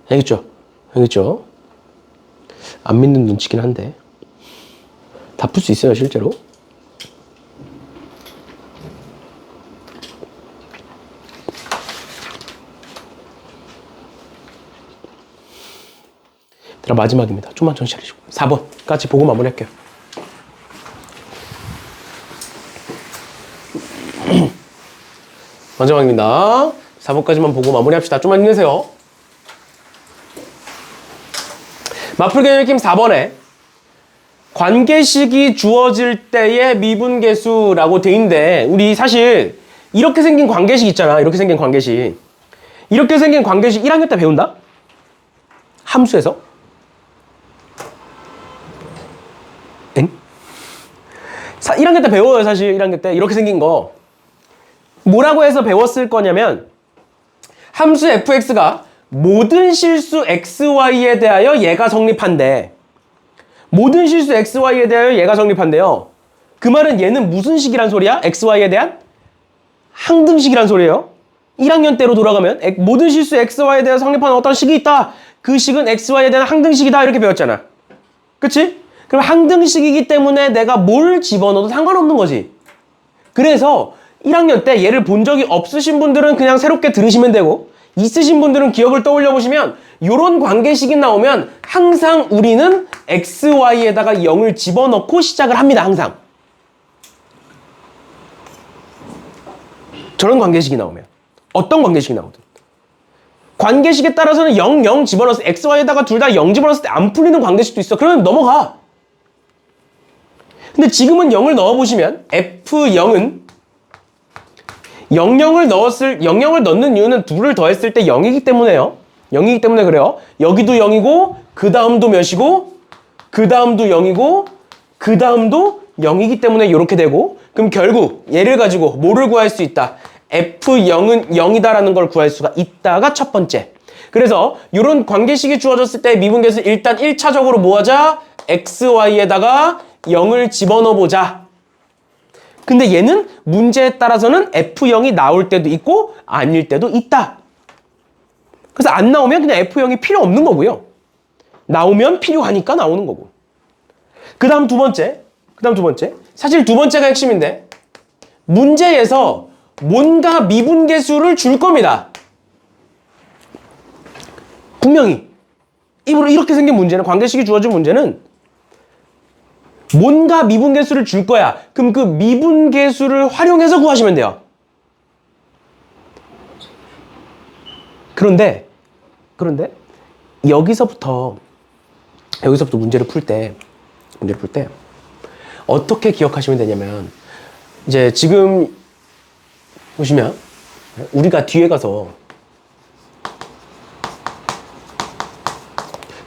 알겠죠? 알겠죠? 안 믿는 눈치긴 한데 다 풀 수 있어요 실제로. 마지막입니다. 좀만 정신 차리시고 4번까지 보고 마무리할게요. 마지막입니다. 4번까지만 보고 마무리합시다. 좀만 힘내세요. 마플 개념 힘 4번에 관계식이 주어질 때의 미분계수라고 돼 있는데 우리 사실 이렇게 생긴 관계식 있잖아. 이렇게 생긴 관계식. 이렇게 생긴 관계식 1학년 때 배운다? 함수에서. 엥? 1학년 때 배워요, 사실. 1학년 때. 이렇게 생긴 거. 뭐라고 해서 배웠을 거냐면, 함수 fx가 모든 실수 xy에 대하여 얘가 성립한대. 모든 실수 xy에 대하여 얘가 성립한대요. 그 말은 얘는 무슨 식이란 소리야? xy에 대한? 항등식이란 소리예요. 1학년 때로 돌아가면 모든 실수 xy에 대해 성립하는 어떤 식이 있다. 그 식은 xy에 대한 항등식이다. 이렇게 배웠잖아. 그치? 그럼 항등식이기 때문에 내가 뭘 집어넣어도 상관없는 거지. 그래서 1학년 때 얘를 본 적이 없으신 분들은 그냥 새롭게 들으시면 되고, 있으신 분들은 기억을 떠올려 보시면 이런 관계식이 나오면 항상 우리는 xy에다가 0을 집어넣고 시작을 합니다. 항상. 저런 관계식이 나오면. 어떤 관계식이 나오든. 관계식에 따라서는 0, 0 집어넣어서 xy에다가 둘 다 0 집어넣었을 때 안 풀리는 관계식도 있어. 그러면 넘어가. 근데 지금은 0을 넣어보시면 f0은 00을 넣는 이유는 2를 더했을 때 0이기 때문에요. 0이기 때문에 그래요. 여기도 0이고 그 다음도 몇이고 그 다음도 0이고 그 다음도 0이기 때문에 이렇게 되고, 그럼 결국 얘를 가지고 뭐를 구할 수 있다? f0은 0이다라는 걸 구할 수가 있다가 첫 번째. 그래서 이런 관계식이 주어졌을 때 미분계수 일단 1차적으로 뭐 하자? xy에다가 0을 집어넣어 보자. 근데 얘는 문제에 따라서는 f0이 나올 때도 있고 아닐 때도 있다. 그래서 안 나오면 그냥 f0이 필요 없는 거고요. 나오면 필요하니까 나오는 거고. 그 다음 두 번째. 사실 두 번째가 핵심인데, 문제에서 뭔가 미분계수를 줄 겁니다. 분명히. 이렇게 생긴 문제는, 관계식이 주어진 문제는 뭔가 미분계수를 줄 거야. 그럼 그 미분계수를 활용해서 구하시면 돼요. 그런데 여기서부터 문제를 풀 때 어떻게 기억하시면 되냐면, 이제 지금 보시면 우리가 뒤에 가서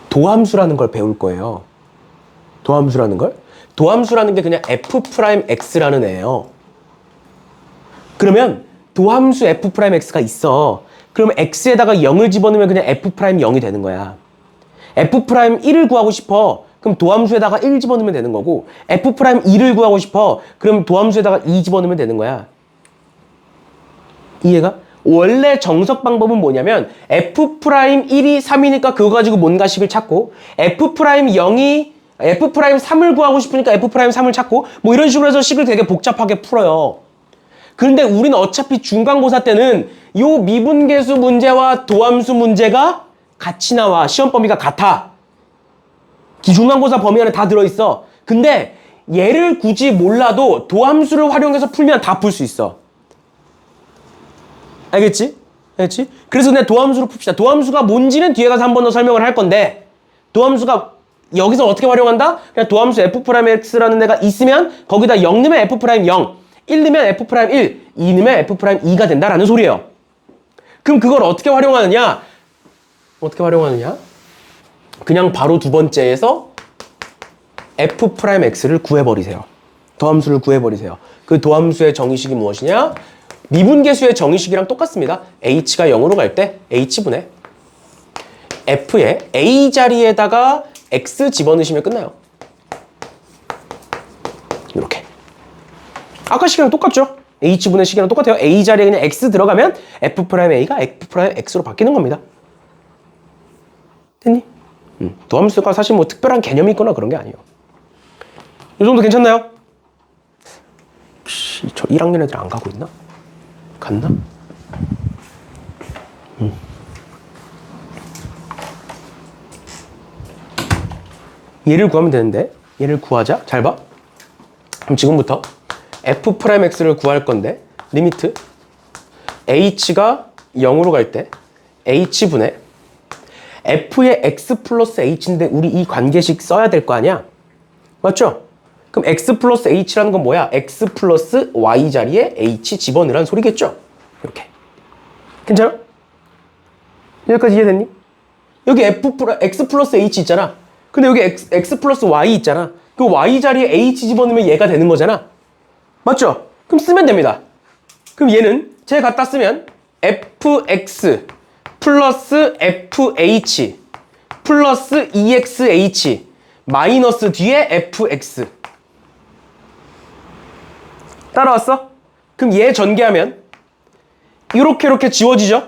도함수라는 걸 배울 거예요. 도함수라는 게 그냥 f'x라는 애예요. 그러면 도함수 f'x가 있어. 그러면 x에다가 0을 집어넣으면 그냥 f'0이 되는 거야. f'1을 구하고 싶어. 그럼 도함수에다가 1 집어넣으면 되는 거고, f'2를 구하고 싶어. 그럼 도함수에다가 2 집어넣으면 되는 거야. 이해가? 원래 정석 방법은 뭐냐면 f'1이 3이니까 그거 가지고 뭔가 식을 찾고, f'3을 구하고 싶으니까 f'3을 찾고, 뭐 이런 식으로 해서 식을 되게 복잡하게 풀어요. 그런데 우리는 어차피 중간고사 때는 요 미분계수 문제와 도함수 문제가 같이 나와. 시험 범위가 같아. 중간고사 범위 안에 다 들어있어. 근데 얘를 굳이 몰라도 도함수를 활용해서 풀면 다 풀 수 있어. 알겠지? 그래서 그냥 도함수로 풉시다. 도함수가 뭔지는 뒤에 가서 한 번 더 설명을 할 건데, 도함수가 여기서 어떻게 활용한다? 그냥 도함수 f'x라는 애가 있으면 거기다 0 넣으면 f'0, 1 넣으면 f'1, 2 넣으면 f'2가 된다라는 소리예요. 그럼 그걸 어떻게 활용하느냐? 그냥 바로 두 번째에서 f'x를 구해버리세요. 도함수를 구해버리세요. 그 도함수의 정의식이 무엇이냐? 미분계수의 정의식이랑 똑같습니다. h가 0으로 갈 때 h분의 f의 a 자리에다가 x 집어넣으시면 끝나요. 이렇게. 아까 식이랑 똑같죠? h분의 식이랑 똑같아요. a 자리에 그냥 x 들어가면 f'a가 f'x로 바뀌는 겁니다. 됐니? 도함수가 사실 뭐 특별한 개념이 있거나 그런 게 아니에요. 이 정도 괜찮나요? 저 1학년 애들 안 가고 있나? 갔나? 얘를 구하면 되는데, 얘를 구하자. 잘 봐. 그럼 지금부터 f'x를 구할 건데, 리미트 h가 0으로 갈 때 h분의 f의 x 플러스 h인데 우리 이 관계식 써야 될 거 아니야? 맞죠? 그럼 x 플러스 h라는 건 뭐야? x 플러스 y 자리에 h 집어넣으라는 소리겠죠? 이렇게. 괜찮아? 여기까지 이해됐니? 여기 x 플러스 h 있잖아. 근데 여기 x 플러스 y 있잖아. 그 y 자리에 h 집어넣으면 얘가 되는 거잖아. 맞죠? 그럼 쓰면 됩니다. 그럼 얘는 제가 갖다 쓰면 fx 플러스 fh 플러스 exh 마이너스 뒤에 fx. 따라왔어? 그럼 얘 전개하면 이렇게 지워지죠?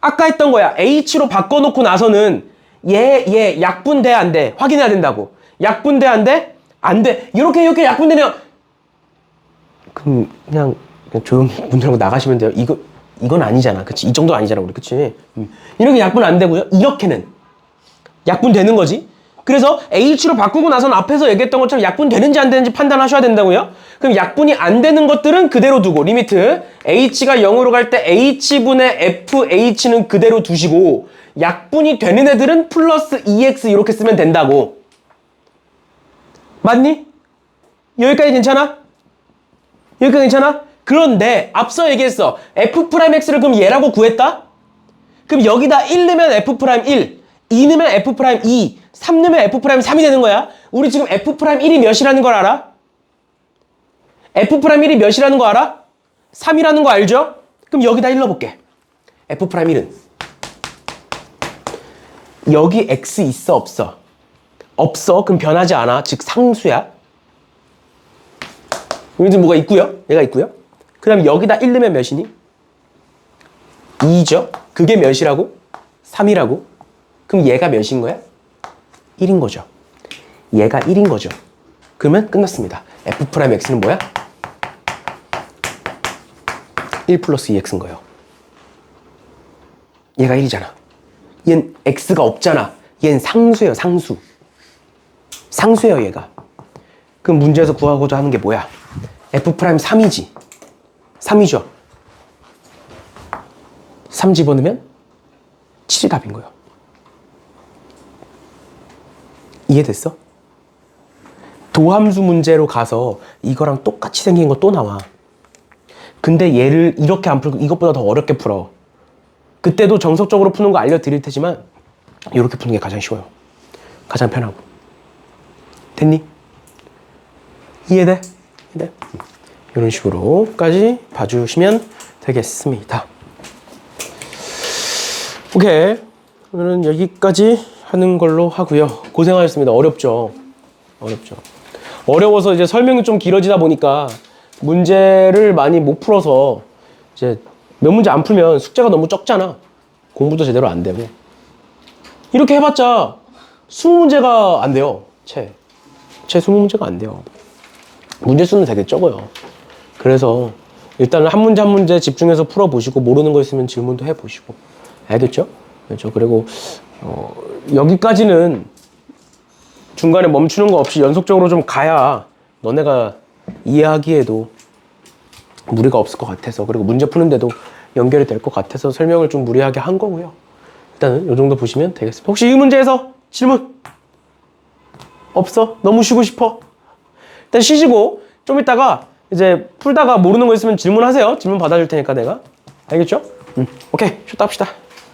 아까 했던 거야. h로 바꿔놓고 나서는 얘 약분돼 안 돼? 확인해야 된다고. 약분돼 안 돼? 안 돼. 이렇게 약분되면 그냥 조용히 문 열고 나가시면 돼요. 이건 아니잖아. 그치? 이 정도 아니잖아, 우리. 그치? 이렇게 약분 안 되고요. 이렇게는 약분되는 거지. 그래서 H로 바꾸고 나서는 앞에서 얘기했던 것처럼 약분되는지 안 되는지 판단하셔야 된다고요. 그럼 약분이 안 되는 것들은 그대로 두고 리미트 H가 0으로 갈 때 H분의 FH는 그대로 두시고 약분이 되는 애들은 플러스 EX 이렇게 쓰면 된다고. 맞니? 여기까지 괜찮아? 여기까지 괜찮아? 그런데 앞서 얘기했어. F'X를 그럼 얘라고 구했다? 그럼 여기다 1 넣으면 F'1, 2 넣으면 F'2, 3 넣으면 F'3이 되는 거야. 우리 지금 F'1이 몇이라는 걸 알아? F'1이 몇이라는 거 알아? 3이라는 거 알죠? 그럼 여기다 1 넣어볼게. F'1은 여기 X 있어 없어? 없어. 그럼 변하지 않아. 즉 상수야. 여기 뭐가 있고요. 얘가 있고요. 그 다음 여기다 1 넣으면 몇이니? 2죠. 그게 몇이라고? 3이라고. 그럼 얘가 몇인 거야? 1인 거죠. 얘가 1인 거죠. 그러면 끝났습니다. F'X는 뭐야? 1 플러스 2X인 거예요. 얘가 1이잖아. 얘는 X가 없잖아. 얘는 상수예요, 상수. 상수예요, 얘가. 그럼 문제에서 구하고자 하는 게 뭐야? F'3이지. 3이죠. 3 집어넣으면 7이 답인 거예요. 이해됐어? 도함수 문제로 가서 이거랑 똑같이 생긴 거 또 나와. 근데 얘를 이렇게 안 풀고 이것보다 더 어렵게 풀어. 그때도 정석적으로 푸는 거 알려드릴 테지만 이렇게 푸는 게 가장 쉬워요. 가장 편하고. 됐니? 이해돼? 이해돼? 이런 식으로까지 봐주시면 되겠습니다. 오케이. 오늘은 여기까지 하는 걸로 하고요. 고생하셨습니다. 어렵죠? 어렵죠. 어려워서 이제 설명이 좀 길어지다 보니까 문제를 많이 못 풀어서 이제 몇 문제 안 풀면 숙제가 너무 적잖아. 공부도 제대로 안 되고. 이렇게 해봤자 20문제가 안 돼요. 채 20문제가 안 돼요. 문제 수는 되게 적어요. 그래서 일단은 한 문제 한 문제 집중해서 풀어보시고 모르는 거 있으면 질문도 해보시고. 알겠죠? 그렇죠. 그리고 여기까지는 중간에 멈추는 거 없이 연속적으로 좀 가야 너네가 이해하기에도 무리가 없을 것 같아서, 그리고 문제 푸는데도 연결이 될 것 같아서 설명을 좀 무리하게 한 거고요. 일단은 이 정도 보시면 되겠습니다. 혹시 이 문제에서 질문 없어? 너무 쉬고 싶어? 일단 쉬시고 좀 이따가 이제 풀다가 모르는 거 있으면 질문하세요. 질문 받아줄 테니까 내가. 알겠죠? 오케이. 쉬었다 합시다.